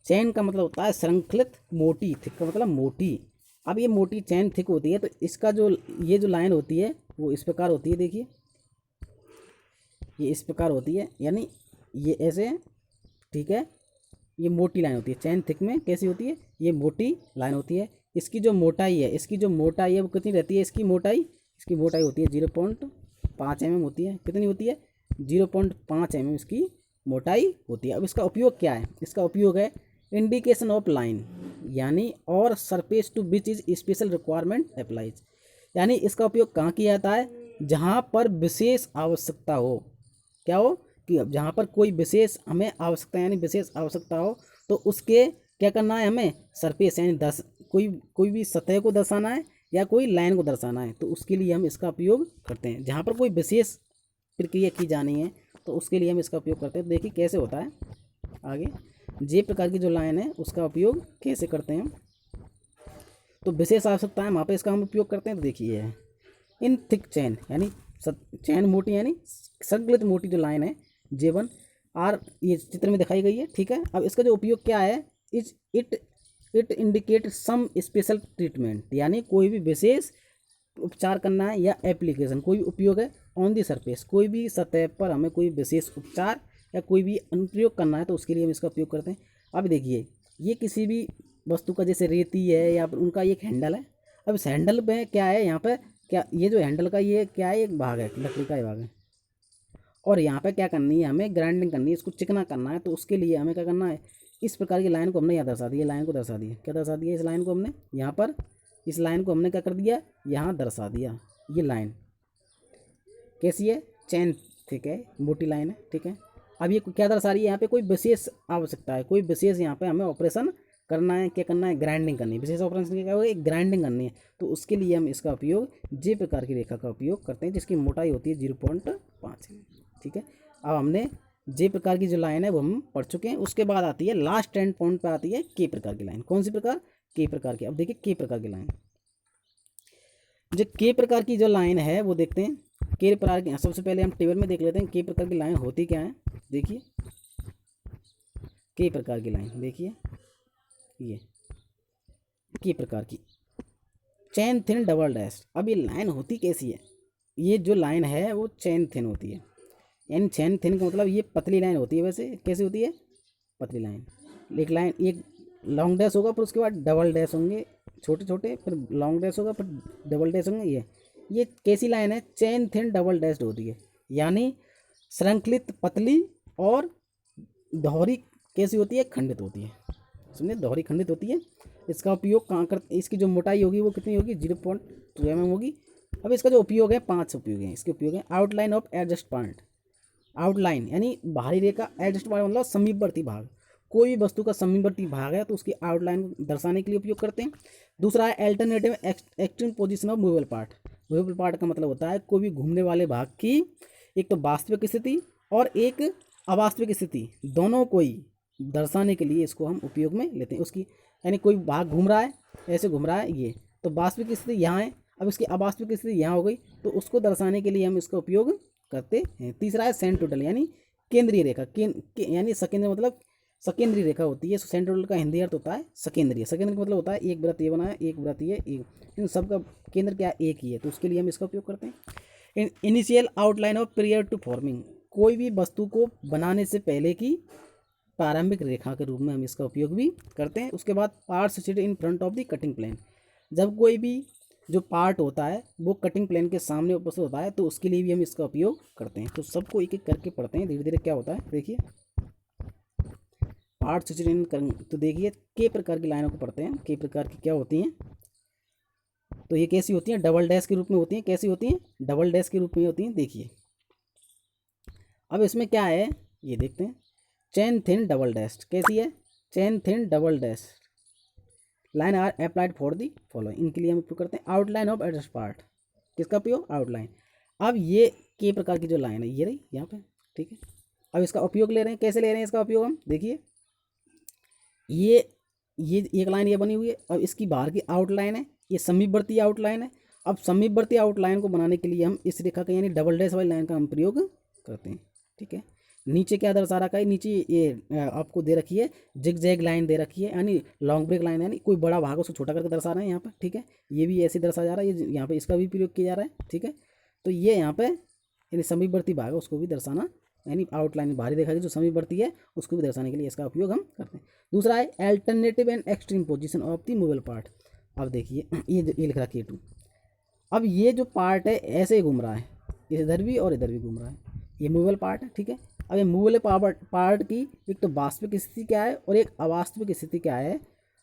चैन का मतलब होता है श्रृंखलित, मोटी, थिक का मतलब मोटी। अब ये मोटी चैन थिक होती है, तो इसका जो ये जो लाइन होती है वो इस प्रकार होती है। देखिए ये इस प्रकार होती है, यानी ये ऐसे, ठीक है, ये मोटी लाइन होती है। चैन थिक में कैसी होती है, ये मोटी लाइन होती है। इसकी जो मोटाई है, इसकी जो मोटाई है वो कितनी रहती है, इसकी मोटाई होती है 0.5 mm होती है। कितनी होती है, 0.5 mm इसकी मोटाई होती है। अब इसका उपयोग क्या है, इसका उपयोग है इंडिकेशन ऑफ लाइन, यानी और surface to which is special requirement applies. यानी इसका उपयोग कहाँ किया जाता है, जहाँ पर विशेष आवश्यकता हो। क्या हो, कि जहाँ पर कोई विशेष हमें आवश्यकता, यानी विशेष आवश्यकता हो, तो उसके क्या करना है, हमें सरफेस यानी कोई भी सतह को दर्शाना है या कोई लाइन को दर्शाना है, तो उसके लिए हम इसका उपयोग करते हैं। जहाँ पर कोई विशेष प्रक्रिया की जानी है तो उसके लिए हम इसका उपयोग करते हैं। देखिए कैसे होता है आगे, जे प्रकार की जो लाइन है उसका उपयोग कैसे करते हैं। तो विशेष आवश्यकता है वहाँ पे इसका हम उपयोग करते हैं। तो देखिए है इन थिक चैन, यानी चैन मोटी, यानी संकलित मोटी जो लाइन है, J1 आर, ये चित्र में दिखाई गई है। ठीक है, अब इसका जो उपयोग क्या है, it indicate some special treatment, यानी कोई भी विशेष उपचार करना है या एप्लीकेशन, कोई भी उपयोग है ऑन दी सरफेस, कोई भी सतह पर हमें कोई विशेष उपचार या कोई भी अनुप्रयोग करना है तो उसके लिए हम इसका उपयोग करते हैं। अब देखिए ये किसी भी वस्तु का, जैसे रेती है या उनका एक हैंडल है। अब इस हैंडल पे क्या है, यहाँ पे क्या, ये जो हैंडल का ये क्या है, एक भाग है, लकड़ी का भाग है, और यहाँ पे क्या करनी है, हमें ग्राइंडिंग करनी है, इसको चिकना करना है। तो उसके लिए हमें क्या करना है, इस प्रकार की लाइन को हमने यहाँ दर्शा दिया, लाइन को दर्शा दिया। क्या दर्शा दिया, इस लाइन को हमने यहाँ पर, इस लाइन को हमने क्या कर दिया, यहाँ दर्शा दिया। ये लाइन कैसी है, चैन ठीक है, मोटी लाइन है। ठीक है, अब ये क्या दर्शा रही है, यहाँ पे कोई विशेष आवश्यकता है, कोई विशेष यहाँ पे हमें ऑपरेशन करना है। क्या करना है, ग्राइंडिंग करनी है। विशेष ऑपरेशन क्या होगा, ग्राइंडिंग करनी है। तो उसके लिए हम इसका उपयोग जे प्रकार की रेखा का उपयोग करते हैं, जिसकी मोटाई होती है 0.5। ठीक है, अब हमने जे प्रकार की जो लाइन है वो हम पढ़ चुके हैं। उसके बाद आती है लास्ट एंड पॉइंट पर आती है के प्रकार की लाइन। कौन सी प्रकार, के प्रकार की। अब देखिए के प्रकार की लाइन, जो के प्रकार की जो लाइन है वो देखते हैं। के प्रकार की, सबसे पहले हम टेबल में देख लेते हैं के प्रकार की लाइन होती क्या है। देखिए के प्रकार की लाइन, देखिए ये के प्रकार की चैन थिन डबल डैश। अब ये लाइन होती कैसी है, ये जो लाइन है वो चैन थिन होती है, यानी चैन थिन का मतलब ये पतली लाइन होती है। वैसे कैसी होती है, पतली लाइन। एक लाइन, एक लॉन्ग डैश होगा, फिर उसके बाद डबल डैश होंगे छोटे छोटे, फिर लॉन्ग डैश होगा, फिर डबल डैश होंगे। ये कैसी लाइन है, चैन थिन डबल डैश्ड होती है, यानी श्रृंखलित पतली, और दोहरी कैसी होती है, खंडित होती है। समझे, दोहरी खंडित होती है। इसका उपयोग कहाँ कर, इसकी जो मोटाई होगी वो कितनी होगी, 0.2 mm होगी। अब इसका जो उपयोग है, 5 उपयोग है इसके। उपयोग है outline of adjust point. Outline यानी बाहरी रेखा, एडजस्ट पॉइंट मतलब समीपवर्ती भाग। कोई भी वस्तु का समीपवर्ती भाग है तो उसकी आउटलाइन को दर्शाने के लिए उपयोग करते हैं। दूसरा है alternative extreme position of movable part. Movable part का मतलब होता है कोई भी घूमने वाले भाग की एक तो वास्तविक स्थिति और एक अवास्तविक स्थिति, दोनों को ही दर्शाने के लिए इसको हम उपयोग में लेते हैं। उसकी यानी कोई भाग घूम रहा है, ऐसे घूम रहा है ये, तो वास्तविक स्थिति यहाँ है, अब इसकी अवास्तविक स्थिति यहाँ हो गई, तो उसको दर्शाने के लिए हम इसका उपयोग करते हैं। तीसरा है सेंट्रोइडल यानी केंद्रीय रेखा। यानी सकेंद्र मतलब सकेंद्रीय रेखा होती है। सेंट्रोइडल का हिंदी अर्थ होता है सकेंद्रीय। सकेंद्रीय का मतलब होता है एक वृत्त ये बना है, एक वृत्त ये, इन सब का केंद्र क्या एक ही है, तो उसके लिए हम इसका उपयोग करते हैं। Initial outline of prior to forming, कोई भी वस्तु को बनाने से पहले की प्रारंभिक रेखा के रूप में हम इसका उपयोग भी करते हैं। उसके बाद part situated in front of the cutting plane, जब कोई भी जो पार्ट होता है वो कटिंग प्लेन के सामने उपस्थित होता है तो उसके लिए भी हम इसका उपयोग करते हैं। तो सबको एक एक करके पढ़ते हैं धीरे धीरे क्या होता है। देखिए पार्ट सिचुएटेड इन, तो देखिए कई प्रकार की लाइनों को पढ़ते हैं, कई प्रकार की क्या होती हैं। तो ये कैसी होती हैं, डबल डैश के रूप में होती हैं। कैसी होती हैं, डबल डैश के रूप में होती हैं। देखिए अब इसमें क्या है ये देखते हैं। चेन थिन डबल डैश कैसी है, chain thin double dash line are applied for the following, इनके लिए हम उपयोग करते हैं। आउटलाइन ऑफ एड्रेस पार्ट, किसका उपयोग, आउटलाइन। अब ये कई प्रकार की जो लाइन है ये रही यहाँ पे, ठीक है। अब इसका उपयोग ले रहे हैं, कैसे ले रहे हैं इसका उपयोग हम, देखिए ये एक लाइन ये बनी हुई है। अब इसकी बाहर की आउटलाइन है, ये समीपवर्ती आउटलाइन है। अब समीपवर्ती आउटलाइन को बनाने के लिए हम इस रेखा का यानी डबल डैश वाली लाइन का हम प्रयोग करते हैं, ठीक है। नीचे क्या दर्शा रखा है, नीचे ये आपको दे रखी है जिग जैग लाइन दे रखी है, यानी लॉन्ग ब्रेक लाइन, यानी कोई बड़ा भाग उसको छोटा करके दर्शा रहे हैं यहाँ पर, ठीक है। ये भी ऐसे दर्शा जा रहा है, ये यहाँ पे इसका भी प्रयोग किया जा रहा है, ठीक है। तो ये यहाँ पे यानी समीपवर्ती भाग है उसको भी दर्शाना, यानी आउटलाइन बाहरी रेखा की जो समीपवर्ती है उसको भी दर्शाने के लिए इसका उपयोग हम करते हैं। दूसरा है alternative and extreme position of the movable part. अब देखिए ये लिख रहा है K2। अब ये जो पार्ट है ऐसे घूम रहा है, इधर भी और इधर भी घूम रहा है, ये मूवेबल पार्ट है, ठीक है। अब ये मूवेबल पार्ट की एक तो वास्तविक स्थिति क्या है और एक अवास्तविक स्थिति क्या है।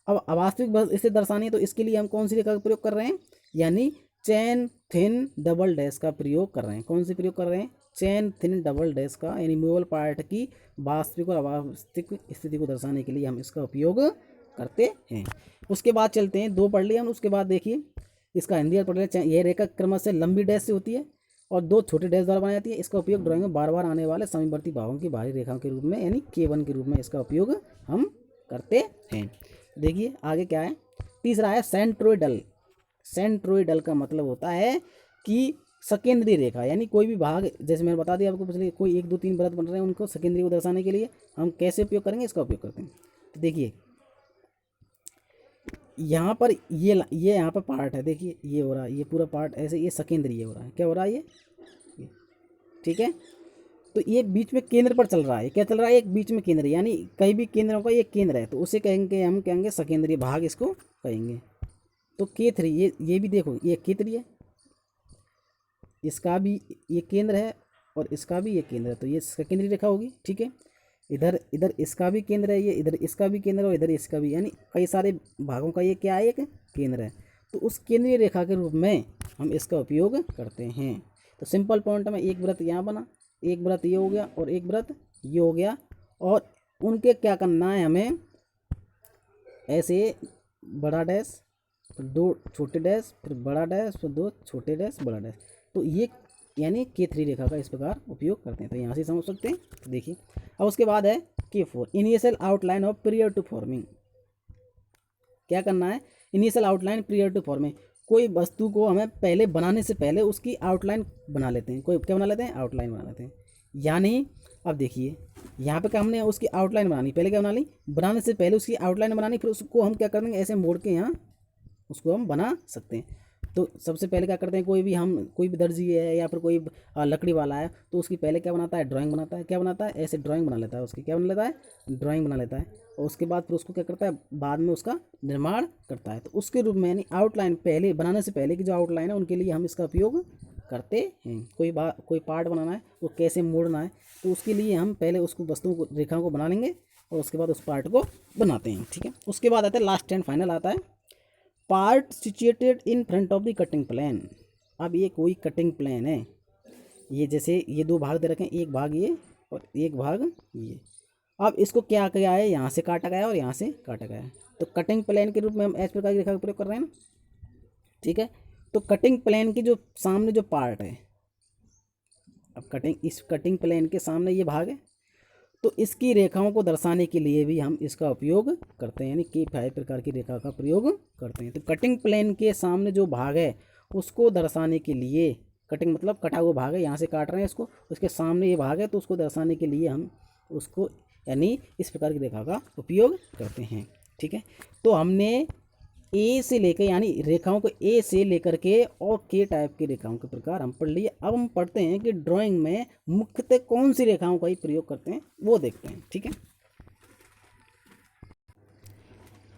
अब अवास्तविक स्थिति दर्शानी है तो इसके लिए हम कौन सी रेखा का प्रयोग कर रहे हैं, यानी चेन थिन डबल डैश का प्रयोग कर रहे हैं। कौन से प्रयोग कर रहे हैं, चेन थिन डबल डैश का, यानी मूवेबल पार्ट की वास्तविक और अवास्तविक स्थिति को दर्शाने के लिए हम इसका उपयोग करते हैं। उसके बाद चलते हैं, दो पढ़ लिए हम, उसके बाद देखिए इसका हिंदी अर्थ पढ़ रहे हैं। यह रेखा क्रमशः लंबी डैश से होती है और दो छोटे डैश द्वारा बनाई जाती है। इसका उपयोग ड्राइंग में बार बार आने वाले समीपवर्ती भागों की बाहरी रेखाओं के रूप में यानी K1 के रूप में इसका उपयोग हम करते हैं। देखिए आगे क्या है, तीसरा है सेंट्रोइडल। सेंट्रोइडल का मतलब होता है कि सकेंद्रीय रेखा, यानी कोई भी भाग, जैसे मैंने बता दिया आपको पिछले, कोई 1 2 3 वृत्त बन रहे हैं उनको सकेंद्रीय को दर्शाने के लिए हम कैसे उपयोग करेंगे, इसका उपयोग करते हैं। तो देखिए यहाँ पर ये यहाँ पर पार्ट है, देखिए ये हो रहा है, ये पूरा पार्ट ऐसे ये सकेंद्रीय हो रहा है, क्या हो रहा है ये, ठीक है। तो ये बीच में केंद्र पर चल रहा है, क्या चल रहा है, एक बीच में केंद्र, यानी कहीं भी केंद्रों का ये केंद्र है तो उसे कहेंगे, हम कहेंगे सकेंद्रीय भाग इसको कहेंगे। तो K3 ये भी देखो ये K3 है, इसका भी ये केंद्र है और इसका भी ये केंद्र है, तो ये सकेंद्रीय रेखा होगी, ठीक है। इधर इधर इसका भी केंद्र है, ये इधर इसका भी केंद्र है और इधर इसका भी, यानी कई सारे भागों का ये क्या है, एक केंद्र है। तो उस केंद्रीय रेखा के रूप में हम इसका उपयोग करते हैं। तो सिंपल पॉइंट में एक वृत्त यहाँ बना, एक वृत्त ये हो गया और एक वृत्त ये हो गया, और उनके क्या करना है हमें, ऐसे बड़ा डैश फिर दो छोटे डैश फिर बड़ा डैश फिर दो छोटे डैश बड़ा डैश, तो ये यानी K3 रेखा का इस प्रकार उपयोग करते हैं। तो यहाँ से समझ सकते हैं। तो देखिए अब उसके बाद है K4 initial outline of prior to forming. क्या करना है, initial outline prior to forming, कोई वस्तु को हमें पहले बनाने से पहले उसकी आउटलाइन बना लेते हैं। कोई क्या बना लेते हैं, आउटलाइन बना लेते हैं। यानी अब देखिए यहाँ पे क्या हमने उसकी आउटलाइन बनानी, पहले क्या बना ली, बनाने से पहले उसकी आउटलाइन बनानी, फिर उसको हम क्या कर देंगे, ऐसे मोड़ के यहाँ उसको हम बना सकते हैं। तो सबसे पहले क्या करते हैं, कोई भी दर्जी है या फिर कोई लकड़ी वाला है तो उसकी पहले क्या बनाता है, ड्राइंग बनाता है। क्या बनाता है, ऐसे ड्राइंग बना लेता है, उसकी क्या बना लेता है, ड्राइंग बना लेता है। और उसके बाद फिर उसको क्या करता है, बाद में उसका निर्माण करता है। तो उसके रूप में यानी आउटलाइन पहले बनाने से पहले की जो आउटलाइन है उनके लिए हम इसका उपयोग करते हैं। कोई पार्ट बनाना है वो कैसे मोड़ना है, तो उसके लिए हम पहले उसको वस्तुओं को रेखाओं को बना लेंगे और उसके बाद उस पार्ट को बनाते हैं, ठीक है। उसके बाद आता है लास्ट एंड फाइनल आता है part situated in front of the cutting plane. अब ये कोई कटिंग प्लेन है, ये जैसे ये दो भाग दे रखे हैं, एक भाग ये और एक भाग ये। अब इसको क्या किया है, यहाँ से काटा गया और यहाँ से काटा गया है। तो कटिंग प्लेन के रूप में हम इस प्रकार की रेखा का प्रयोग कर रहे हैं ना, ठीक है। तो कटिंग प्लेन की जो सामने जो पार्ट है, अब इस कटिंग प्लेन के सामने ये भाग है, तो इसकी रेखाओं को दर्शाने के लिए भी हम इसका उपयोग करते हैं, यानी K5 प्रकार की रेखा का प्रयोग करते हैं। तो कटिंग प्लेन के सामने जो भाग है उसको दर्शाने के लिए, कटिंग मतलब कटा हुआ भाग है, यहाँ से काट रहे हैं इसको, उसके सामने ये भाग है तो उसको दर्शाने के लिए हम उसको यानी इस प्रकार की रेखा का उपयोग करते हैं। ठीक है, तो हमने ए से लेकर यानी रेखाओं को ए से लेकर के और के टाइप की रेखाओं के प्रकार हम पढ़ लिए। अब हम पढ़ते हैं कि ड्राइंग में मुख्यतः कौन सी रेखाओं का ही प्रयोग करते हैं, वो देखते हैं। ठीक है,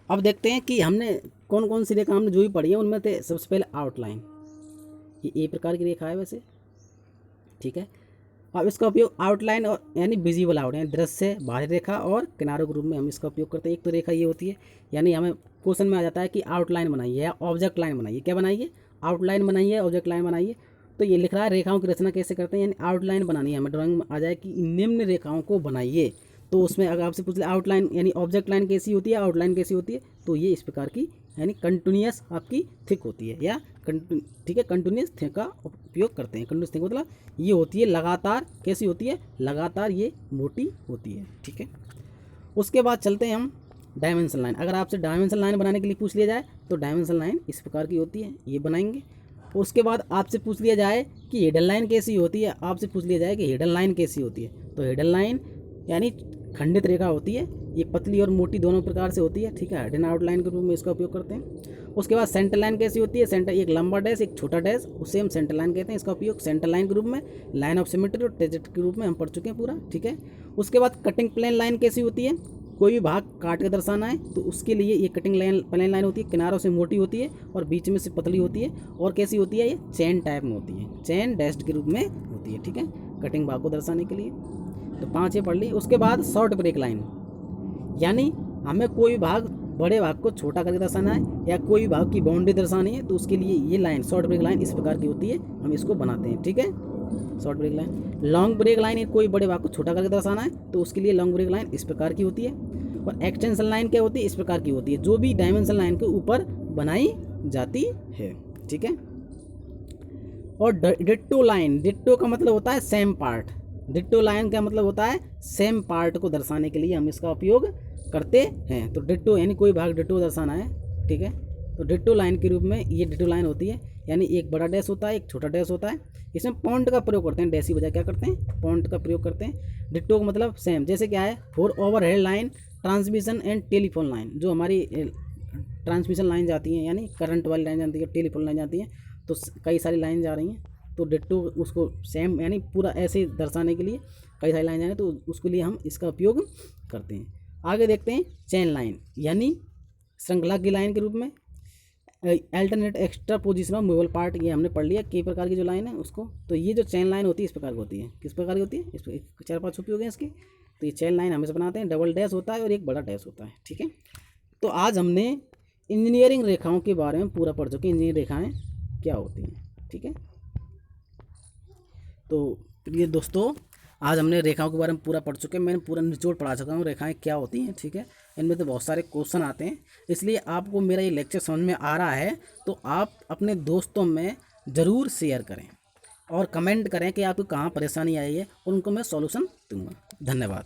अब देखते हैं कि हमने कौन कौन सी रेखा हमने जो भी पढ़ी है उनमें से सबसे पहले आउटलाइन, ये ए प्रकार की रेखा है वैसे। ठीक है, अब इसका उपयोग आउटलाइन और यानी विजिबल आउट यानी दृश्य बाहरी रेखा और किनारों के रूप में हम इसका उपयोग करते हैं। एक तो रेखा ये होती है, यानी हमें क्वेश्चन में आ जाता है कि आउटलाइन बनाइए या ऑब्जेक्ट लाइन बनाइए। क्या बनाइए? आउटलाइन बनाइए, ऑब्जेक्ट लाइन बनाइए। तो ये लिख रहा है रेखाओं की रचना कैसे करते हैं, यानी आउटलाइन बनानी है हमें। ड्राइंग में आ जाए कि निम्न रेखाओं को बनाइए, तो उसमें अगर आपसे पूछ ले आउटलाइन यानी ऑब्जेक्ट लाइन कैसी होती है, आउटलाइन कैसी होती है, तो ये इस प्रकार की यानी कंटिन्यूअस आपकी थिक होती है या ठीक है, कंटिन्यूअस थिक का उपयोग करते हैं। कंटिन्यूअस थिक मतलब ये होती है लगातार, कैसी होती है, लगातार ये मोटी होती है। ठीक है, उसके बाद चलते हैं हम डायमेंशन लाइन। अगर आपसे डायमेंशन लाइन बनाने के लिए पूछ लिया जाए तो डायमेंशन लाइन इस प्रकार की होती है, ये बनाएंगे। उसके बाद आपसे पूछ लिया जाए कि हिडन लाइन कैसी होती है, आपसे पूछ लिया जाए कि हिडन लाइन कैसी होती है, तो हिडन लाइन यानी खंडित रेखा होती है, ये पतली और मोटी दोनों प्रकार से होती है। ठीक है, हिडन आउटलाइन के रूप में इसका उपयोग करते हैं। उसके बाद सेंटर लाइन कैसी होती है, सेंटर एक लंबा डैश एक छोटा डैश, उसे हम सेंटर लाइन कहते हैं। इसका उपयोग सेंटर लाइन के रूप में, लाइन ऑफ सिमेट्री और टेंजेंट के रूप में हम पढ़ चुके हैं पूरा। ठीक है, उसके बाद कटिंग प्लेन लाइन कैसी होती है, कोई भी भाग काट के दर्शाना है तो उसके लिए ये कटिंग लाइन प्लेन लाइन होती है, किनारों से मोटी होती है और बीच में से पतली होती है। और कैसी होती है, ये चेन टाइप में होती है, चेन डैश्ड के रूप में होती है। ठीक है, कटिंग भाग को दर्शाने के लिए। तो 5 ये पढ़ ली। उसके बाद शॉर्ट ब्रेक लाइन, यानी हमें कोई भाग बड़े भाग को छोटा करके दर्शाना है या कोई भाग की बाउंड्री दर्शानी है, तो उसके लिए ये लाइन शॉर्ट ब्रेक लाइन इस प्रकार की होती है, हम इसको बनाते हैं। ठीक है, short break line. Long break line कोई बड़े भाग को छोटा करके दर्शाना है, तो उसके लिए लॉन्ग ब्रेक लाइन इस प्रकार की होती है। और एक्सटेंशन लाइन क्या होती है, इस प्रकार की होती है, जो भी डायमेंशन लाइन के ऊपर बनाई जाती है। ठीक है, और डिट्टो लाइन, डिट्टो का मतलब होता है सेम पार्ट, डिट्टो लाइन का मतलब होता है सेम पार्ट को दर्शाने के लिए हम इसका उपयोग करते हैं। तो डिट्टो यानी कोई भाग डिट्टो दर्शाना है। ठीक है, तो डिट्टो लाइन के रूप में ये डिट्टो लाइन होती है, यानी एक बड़ा डैश होता है एक छोटा डैश होता है। इसमें पॉइंट का प्रयोग करते हैं, डैश की बजाय क्या करते हैं, पॉइंट का प्रयोग करते हैं। डिट्टो का मतलब सेम, जैसे क्या है for overhead line, transmission and telephone line, जो हमारी ट्रांसमिशन लाइन जाती हैं यानी करंट वाली लाइन जाती है, टेलीफोन लाइन जाती है, तो कई सारी लाइन जा रही हैं, तो डिट्टो उसको सेम यानी पूरा ऐसे दर्शाने के लिए कई सारी लाइन जा रही हैं, तो उसके लिए हम इसका उपयोग करते हैं। आगे देखते हैं चेन लाइन, यानी श्रृंखला की लाइन के रूप में। Alternate extra position of movable part, ये हमने पढ़ लिया कई प्रकार की जो लाइन है उसको। तो ये जो चेन लाइन होती है इस प्रकार की होती है, किस प्रकार की होती है, इस 4-5 उपयोग हैं इसके। तो ये चेन लाइन हमेशा बनाते हैं, डबल डैश होता है और एक बड़ा डैश होता है। ठीक है, तो आज हमने इंजीनियरिंग रेखाओं के बारे में पूरा पढ़ चुके, इंजीनियरिंग रेखाएँ क्या होती हैं। ठीक है, तो प्रिय दोस्तों आज हमने रेखाओं के बारे में पूरा पढ़ चुके हैं, मैंने पूरा निचोड़ पढ़ा चुका हूँ रेखाएं क्या होती हैं। ठीक है, इनमें तो बहुत सारे क्वेश्चन आते हैं, इसलिए आपको मेरा ये लेक्चर समझ में आ रहा है तो आप अपने दोस्तों में ज़रूर शेयर करें और कमेंट करें कि आपको कहाँ परेशानी आई है और उनको मैं सॉल्यूशन दूंगा। धन्यवाद।